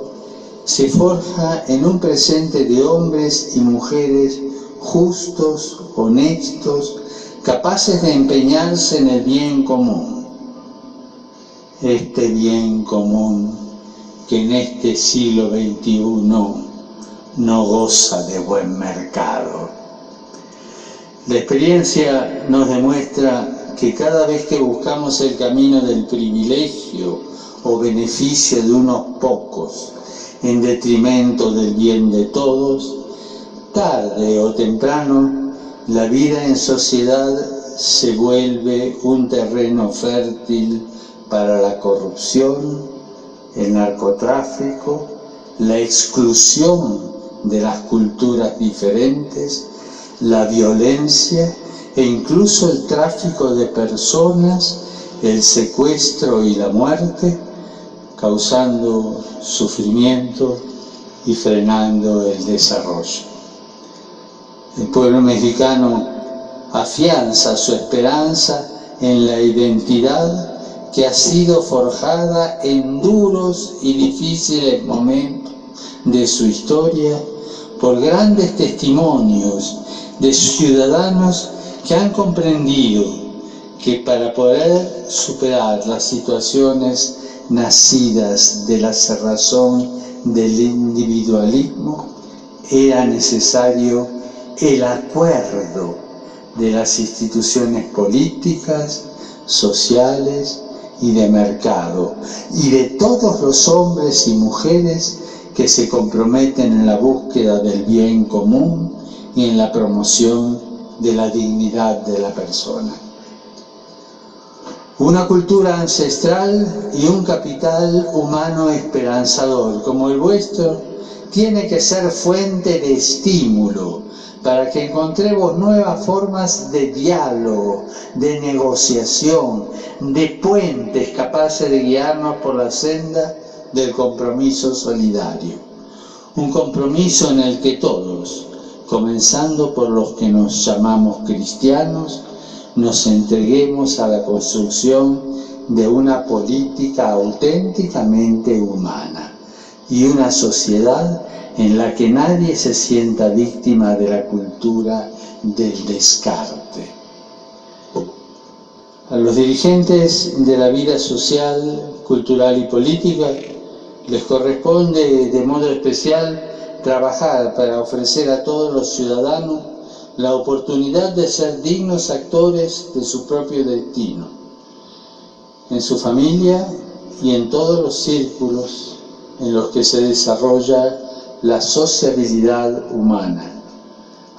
se forja en un presente de hombres y mujeres justos, honestos, capaces de empeñarse en el bien común. Este bien común que en este siglo XXI no goza de buen mercado. La experiencia nos demuestra que cada vez que buscamos el camino del privilegio o beneficio de unos pocos en detrimento del bien de todos, tarde o temprano la vida en sociedad se vuelve un terreno fértil para la corrupción, el narcotráfico, la exclusión de las culturas diferentes, la violencia e incluso el tráfico de personas, el secuestro y la muerte, causando sufrimiento y frenando el desarrollo. El pueblo mexicano afianza su esperanza en la identidad que ha sido forjada en duros y difíciles momentos de su historia por grandes testimonios de ciudadanos que han comprendido que para poder superar las situaciones nacidas de la cerrazón del individualismo, era necesario el acuerdo de las instituciones políticas, sociales y de mercado, y de todos los hombres y mujeres que se comprometen en la búsqueda del bien común y en la promoción de la dignidad de la persona. Una cultura ancestral y un capital humano esperanzador como el vuestro tiene que ser fuente de estímulo para que encontremos nuevas formas de diálogo, de negociación, de puentes capaces de guiarnos por la senda del compromiso solidario. Un compromiso en el que todos, comenzando por los que nos llamamos cristianos, nos entreguemos a la construcción de una política auténticamente humana y una sociedad en la que nadie se sienta víctima de la cultura del descarte. A los dirigentes de la vida social, cultural y política les corresponde de modo especial trabajar para ofrecer a todos los ciudadanos la oportunidad de ser dignos actores de su propio destino, en su familia y en todos los círculos en los que se desarrolla la sociabilidad humana,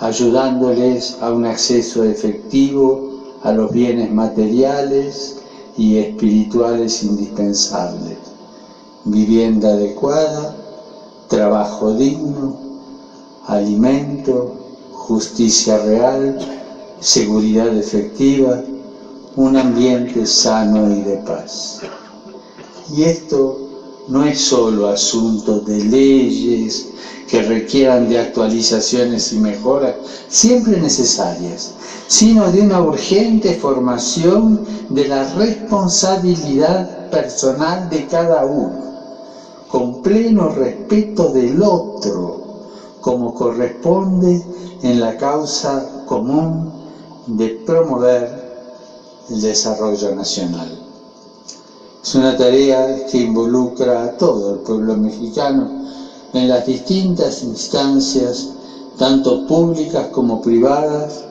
ayudándoles a un acceso efectivo a los bienes materiales y espirituales indispensables, vivienda adecuada, trabajo digno, alimento, justicia real, seguridad efectiva, un ambiente sano y de paz. Y esto no es solo asunto de leyes que requieran de actualizaciones y mejoras, siempre necesarias, sino de una urgente formación de la responsabilidad personal de cada uno, con pleno respeto del otro, como corresponde en la causa común de promover el desarrollo nacional. Es una tarea que involucra a todo el pueblo mexicano en las distintas instancias, tanto públicas como privadas,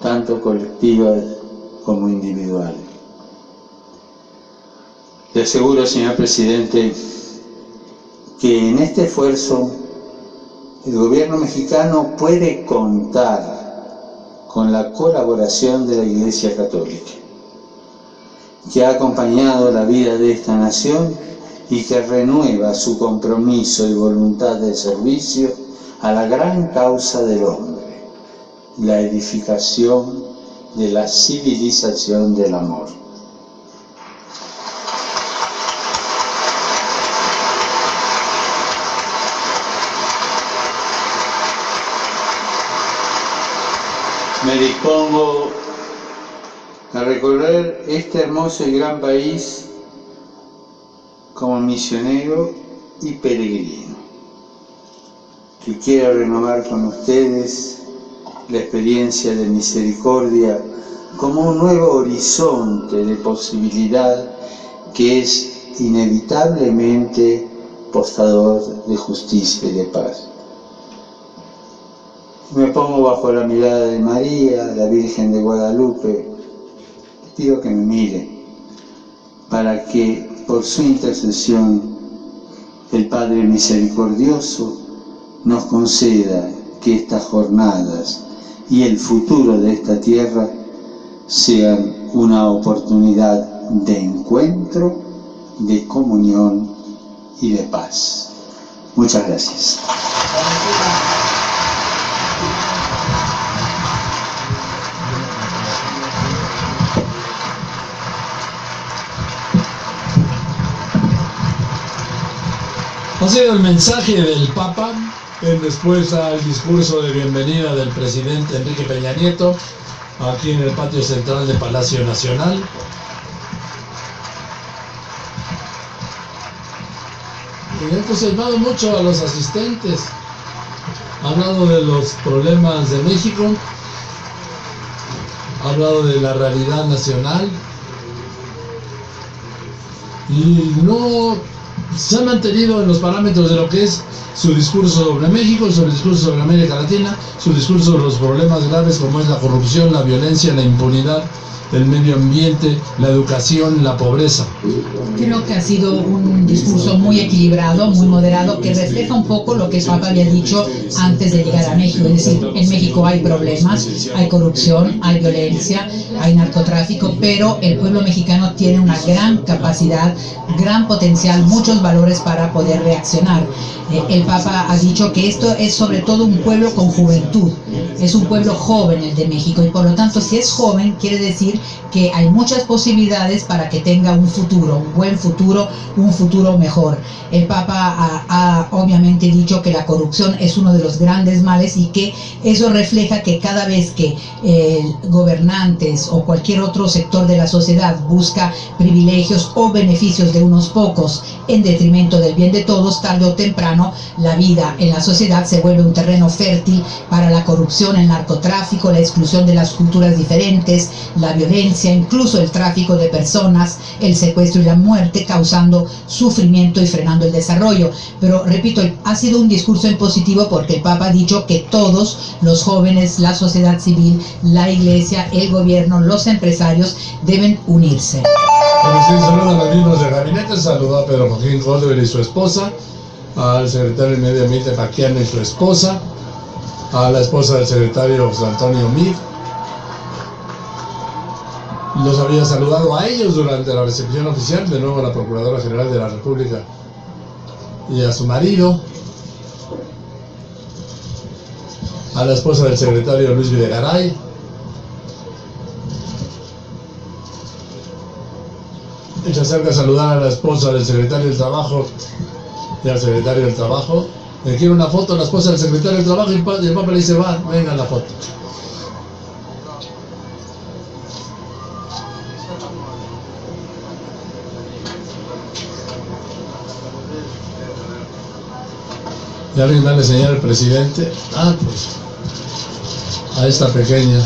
tanto colectivas como individuales. Le aseguro, señor presidente, que en este esfuerzo el gobierno mexicano puede contar con la colaboración de la Iglesia Católica, que ha acompañado la vida de esta nación y que renueva su compromiso y voluntad de servicio a la gran causa del hombre, la edificación de la civilización del amor. Me dispongo a recorrer este hermoso y gran país como misionero y peregrino, que quiero renovar con ustedes la experiencia de misericordia como un nuevo horizonte de posibilidad que es inevitablemente portador de justicia y de paz. Me pongo bajo la mirada de María, la Virgen de Guadalupe. Pido que me mire para que por su intercesión el Padre Misericordioso nos conceda que estas jornadas y el futuro de esta tierra sean una oportunidad de encuentro, de comunión y de paz. Muchas gracias. Ha sido el mensaje del Papa en respuesta al discurso de bienvenida del presidente Enrique Peña Nieto aquí en el patio central de Palacio Nacional. Y ha entusiasmado mucho a los asistentes. Ha hablado de los problemas de México, ha ha hablado de la realidad nacional y no se ha mantenido en los parámetros de lo que es su discurso sobre México, su discurso sobre América Latina, su discurso sobre los problemas graves como es la corrupción, la violencia, la impunidad, el medio ambiente, la educación, la pobreza. Creo que ha sido un discurso muy equilibrado, muy moderado, que refleja un poco lo que el Papa había dicho antes de llegar a México. Es decir, en México hay problemas, hay corrupción, hay violencia, hay narcotráfico, pero el pueblo mexicano tiene una gran capacidad, gran potencial, muchos valores para poder reaccionar. El Papa ha dicho que esto es sobre todo un pueblo con juventud, es un pueblo joven el de México, y por lo tanto, si es joven, quiere decir que hay muchas posibilidades para que tenga un futuro, un buen futuro, un futuro mejor. El Papa ha obviamente dicho que la corrupción es uno de los grandes males y que eso refleja que cada vez que gobernantes o cualquier otro sector de la sociedad busca privilegios o beneficios de unos pocos en detrimento del bien de todos, tarde o temprano la vida en la sociedad se vuelve un terreno fértil para la corrupción, el narcotráfico, la exclusión de las culturas diferentes, la violencia, incluso el tráfico de personas, el secuestro y la muerte, causando sufrimiento y frenando el desarrollo. Pero repito, ha sido un discurso en positivo porque el Papa ha dicho que todos los jóvenes, la sociedad civil, la iglesia, el gobierno, los empresarios deben unirse. El presidente saluda a los miembros del gabinete, saluda a Pedro Joaquín Córdoba y su esposa, al secretario de Medio Ambiente Paquiano y su esposa, a la esposa del secretario José Antonio Mid. Los había saludado a ellos durante la recepción oficial, de nuevo a la Procuradora General de la República y a su marido, a la esposa del secretario Luis Videgaray, y se acerca a saludar a la esposa del secretario del Trabajo y al secretario del Trabajo. Le quiere una foto a la esposa del secretario del Trabajo y el Papa le dice, va, venga la foto. Y alguien va a enseñar al presidente, pues a esta pequeña,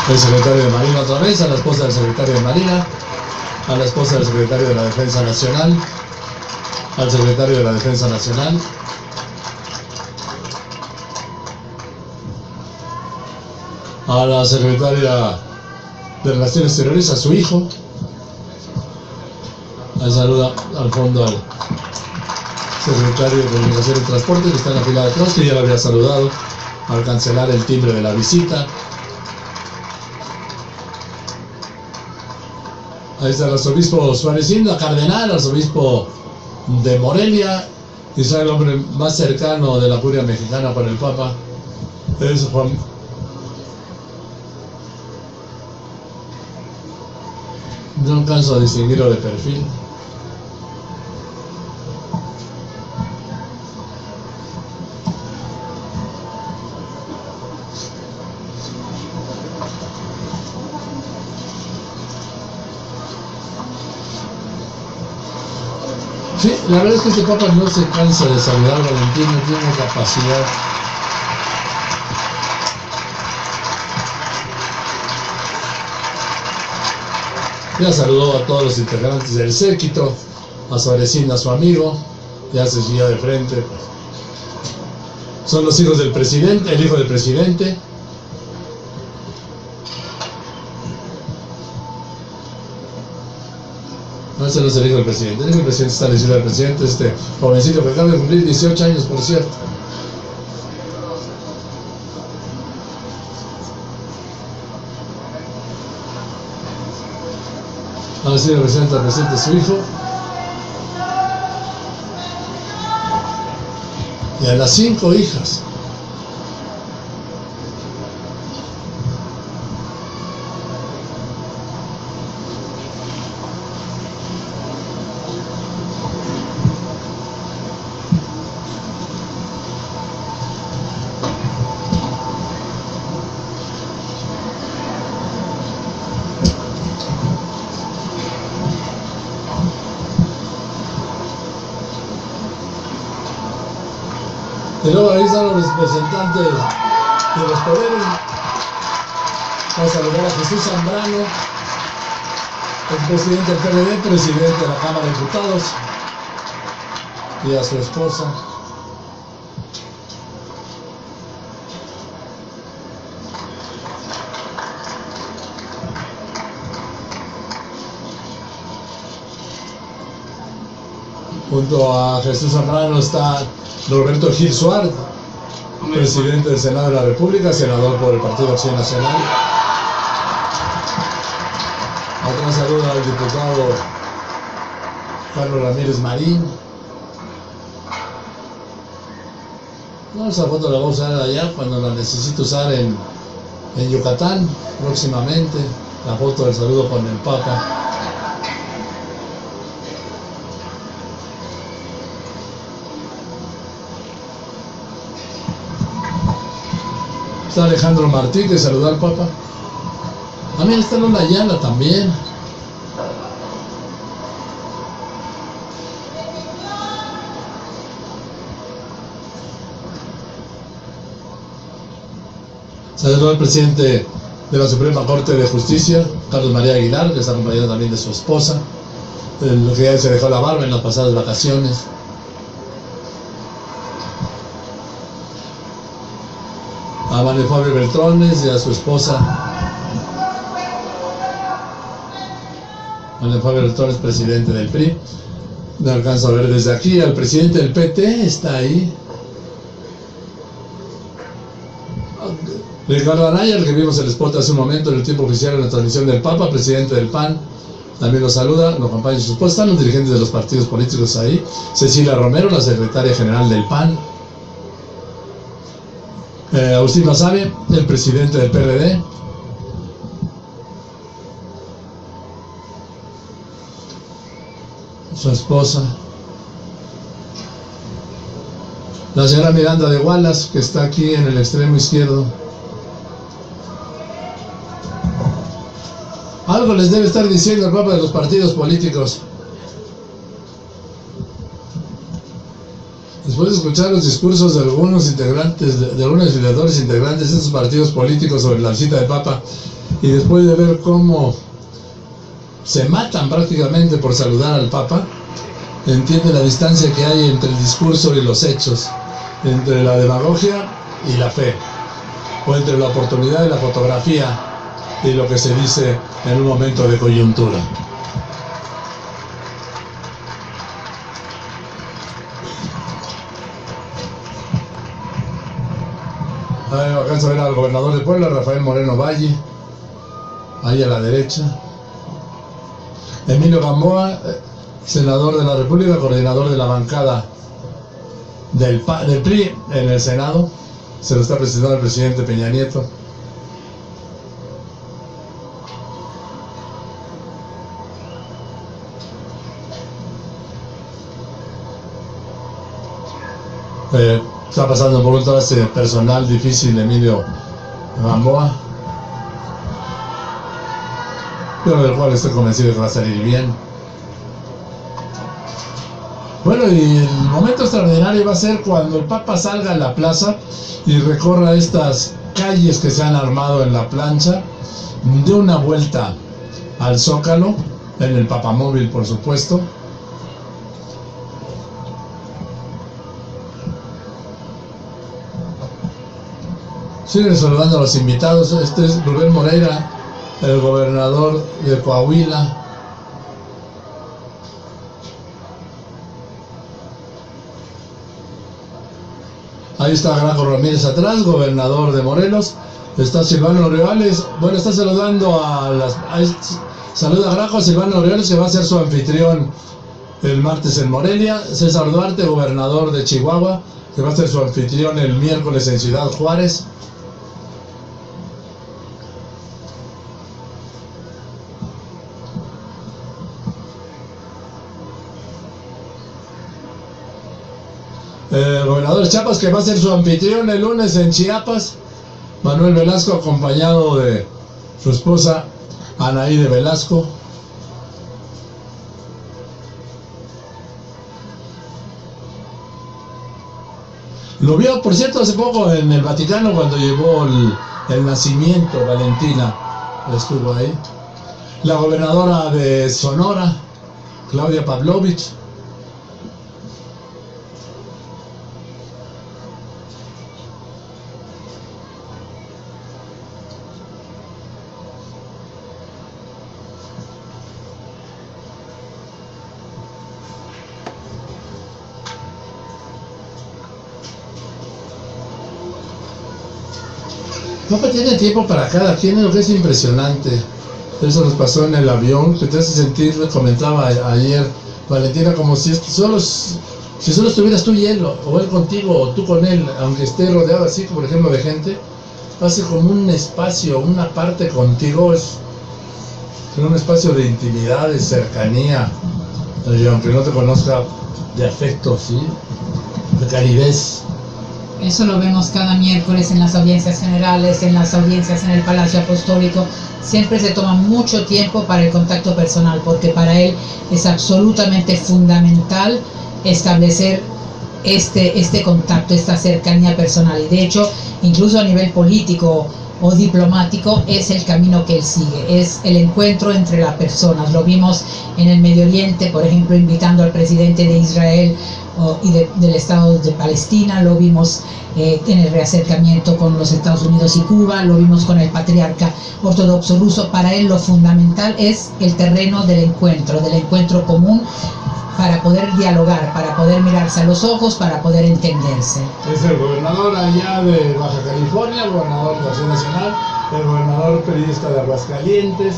el secretario de Marina otra vez, a la esposa del secretario de Marina, a la esposa del secretario de la Defensa Nacional, al secretario de la Defensa Nacional, a la secretaria de Relaciones Exteriores, a su hijo. Ahí saluda al fondo al secretario de Comunicación y Transporte, que está en la fila de atrás, que ya lo había saludado al cancelar el timbre de la visita. Ahí está el arzobispo Suárez-Inda, cardenal, arzobispo de Morelia, quizá el hombre más cercano de la curia mexicana para el Papa, es Juan. No alcanzo a distinguirlo de perfil. Sí, la verdad es que este Papa no se cansa de saludar a Valentín, no tiene una capacidad. Ya saludó a todos los integrantes del séquito, a Suárez-Inda, a su amigo, ya se siguió de frente. Son los hijos del presidente, el hijo del presidente. No, ese no es el hijo del presidente. El hijo del presidente está en la ciudad del presidente, este jovencito que acaba de cumplir 18 años, por cierto. Así le presenta al presidente a su hijo. Y a las 5 hijas. Y luego ahí están los representantes de los poderes. Vamos a saludar a Jesús Zambrano, el presidente del PRD, presidente de la Cámara de Diputados, y a su esposa. Junto a Jesús Zambrano está Roberto Gil Suárez, presidente del Senado de la República, senador por el Partido Acción Nacional. Otro saludo al diputado Carlos Ramírez Marín. No, esa foto la voy a usar allá cuando la necesito usar en Yucatán próximamente. La foto del saludo con el Papa. Está Alejandro Martí, que saludó al Papa. También está Lola Ayala también. Saludó al presidente de la Suprema Corte de Justicia, Carlos María Aguilar, que está acompañado también de su esposa, el que ya se dejó la barba en las pasadas vacaciones. A María Fabio Beltrones y a su esposa. María Fabio Beltrones, presidente del PRI. No alcanzo a ver desde aquí. Al presidente del PT está ahí. Ricardo Anaya, el que vimos el spot hace un momento en el tiempo oficial en la transmisión del Papa, presidente del PAN, también lo saluda, lo acompaña su esposa. Están los dirigentes de los partidos políticos ahí. Cecilia Romero, la secretaria general del PAN. Agustín Basabe, el presidente del PRD. Su esposa. La señora Miranda de Wallace, que está aquí en el extremo izquierdo. Algo les debe estar diciendo el Papa de los partidos políticos. Después de escuchar los discursos de algunos integrantes, de algunos legisladores integrantes de estos partidos políticos sobre la visita del Papa, y después de ver cómo se matan prácticamente por saludar al Papa, entiende la distancia que hay entre el discurso y los hechos, entre la demagogia y la fe, o entre la oportunidad y la fotografía y lo que se dice en un momento de coyuntura. Alcanzo a ver al gobernador de Puebla, Rafael Moreno Valle, ahí a la derecha. Emilio Gamboa, senador de la República, coordinador de la bancada del PRI en el Senado. Se lo está presentando el presidente Peña Nieto. Está pasando por todo ese personal difícil, Emilio Gamboa, pero del cual estoy convencido de que va a salir bien. Bueno, y el momento extraordinario va a ser cuando el Papa salga a la plaza y recorra estas calles que se han armado en la plancha, de una vuelta al Zócalo, en el Papamóvil, por supuesto. Siguen saludando a los invitados. Este es Rubén Moreira, el gobernador de Coahuila. Ahí está Graco Ramírez atrás, gobernador de Morelos. Está Silvano Aureoles. Bueno, está saludando a las... Saluda a Graco, a Silvano Aureoles, que va a ser su anfitrión el martes en Morelia. César Duarte, gobernador de Chihuahua, que va a ser su anfitrión el miércoles en Ciudad Juárez. Gobernador de Chiapas, que va a ser su anfitrión el lunes en Chiapas, Manuel Velasco, acompañado de su esposa Anaí de Velasco. Lo vio, por cierto, hace poco en el Vaticano cuando llevó el nacimiento, Valentina estuvo ahí. La gobernadora de Sonora, Claudia Pavlovich. Papa tiene tiempo para cada quien, lo que es impresionante. Eso nos pasó en el avión, que te hace sentir, comentaba ayer Valentina, como si solo estuvieras tú y él, o él contigo, o tú con él, aunque esté rodeado así, por ejemplo, de gente, hace como un espacio, una parte contigo, es un espacio de intimidad, de cercanía, y aunque no te conozca, de afecto, ¿sí? De calidez. Eso lo vemos cada miércoles en las audiencias generales, en las audiencias en el Palacio Apostólico. Siempre se toma mucho tiempo para el contacto personal, porque para él es absolutamente fundamental establecer este contacto, esta cercanía personal. Y de hecho, incluso a nivel político o diplomático, es el camino que él sigue, es el encuentro entre las personas. Lo vimos en el Medio Oriente, por ejemplo, invitando al presidente de Israel y del Estado de Palestina, lo vimos en el reacercamiento con los Estados Unidos y Cuba, lo vimos con el patriarca ortodoxo ruso. Para él lo fundamental es el terreno del encuentro común, para poder dialogar, para poder mirarse a los ojos, para poder entenderse. Es el gobernador allá de Baja California, el gobernador de la Acción Nacional, el gobernador periodista de Aguascalientes.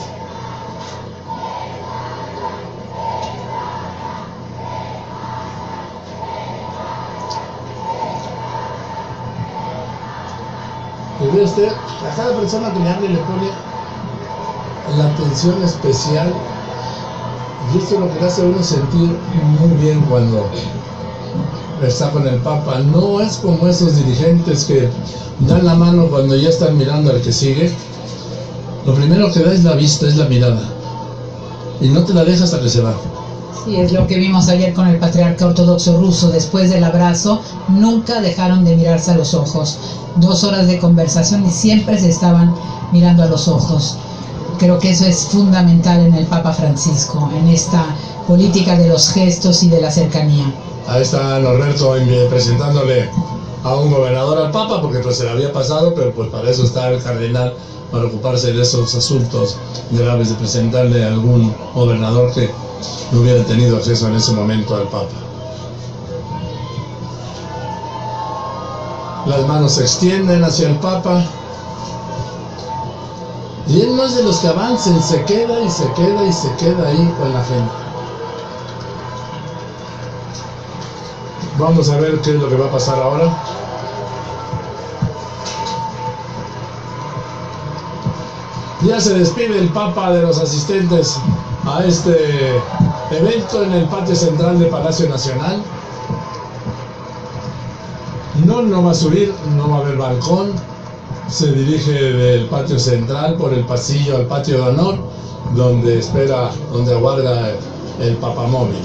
Y ve usted, a cada persona que le habla le pone la atención especial. Y esto es lo que le hace a uno sentir muy bien cuando está con el Papa. No es como esos dirigentes que dan la mano cuando ya están mirando al que sigue. Lo primero que da es la vista, es la mirada. Y no te la deja hasta que se va. Sí, es lo que vimos ayer con el patriarca ortodoxo ruso. Después del abrazo, nunca dejaron de mirarse a los ojos. 2 horas de conversación y siempre se estaban mirando a los ojos. Creo que eso es fundamental en el Papa Francisco, en esta política de los gestos y de la cercanía. Ahí está Norberto presentándole a un gobernador al Papa, porque pues se le había pasado, pero pues para eso está el cardenal, para ocuparse de esos asuntos graves, de presentarle a algún gobernador que no hubiera tenido acceso en ese momento al Papa. Las manos se extienden hacia el Papa. Y él no es de los que avancen, se queda y se queda y se queda ahí con la gente. Vamos a ver qué es lo que va a pasar ahora. Ya se despide el Papa de los asistentes a este evento en el patio central del Palacio Nacional. No va a subir, no va a haber balcón. Se dirige del patio central por el pasillo al patio de honor, donde aguarda el papamóvil.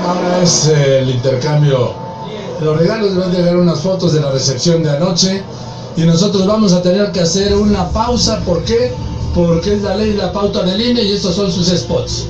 Ahora es el intercambio. Los regalos van a llegar unas fotos de la recepción de anoche y nosotros vamos a tener que hacer una pausa. ¿Por qué? Porque es la ley, la pauta del INE y estos son sus spots.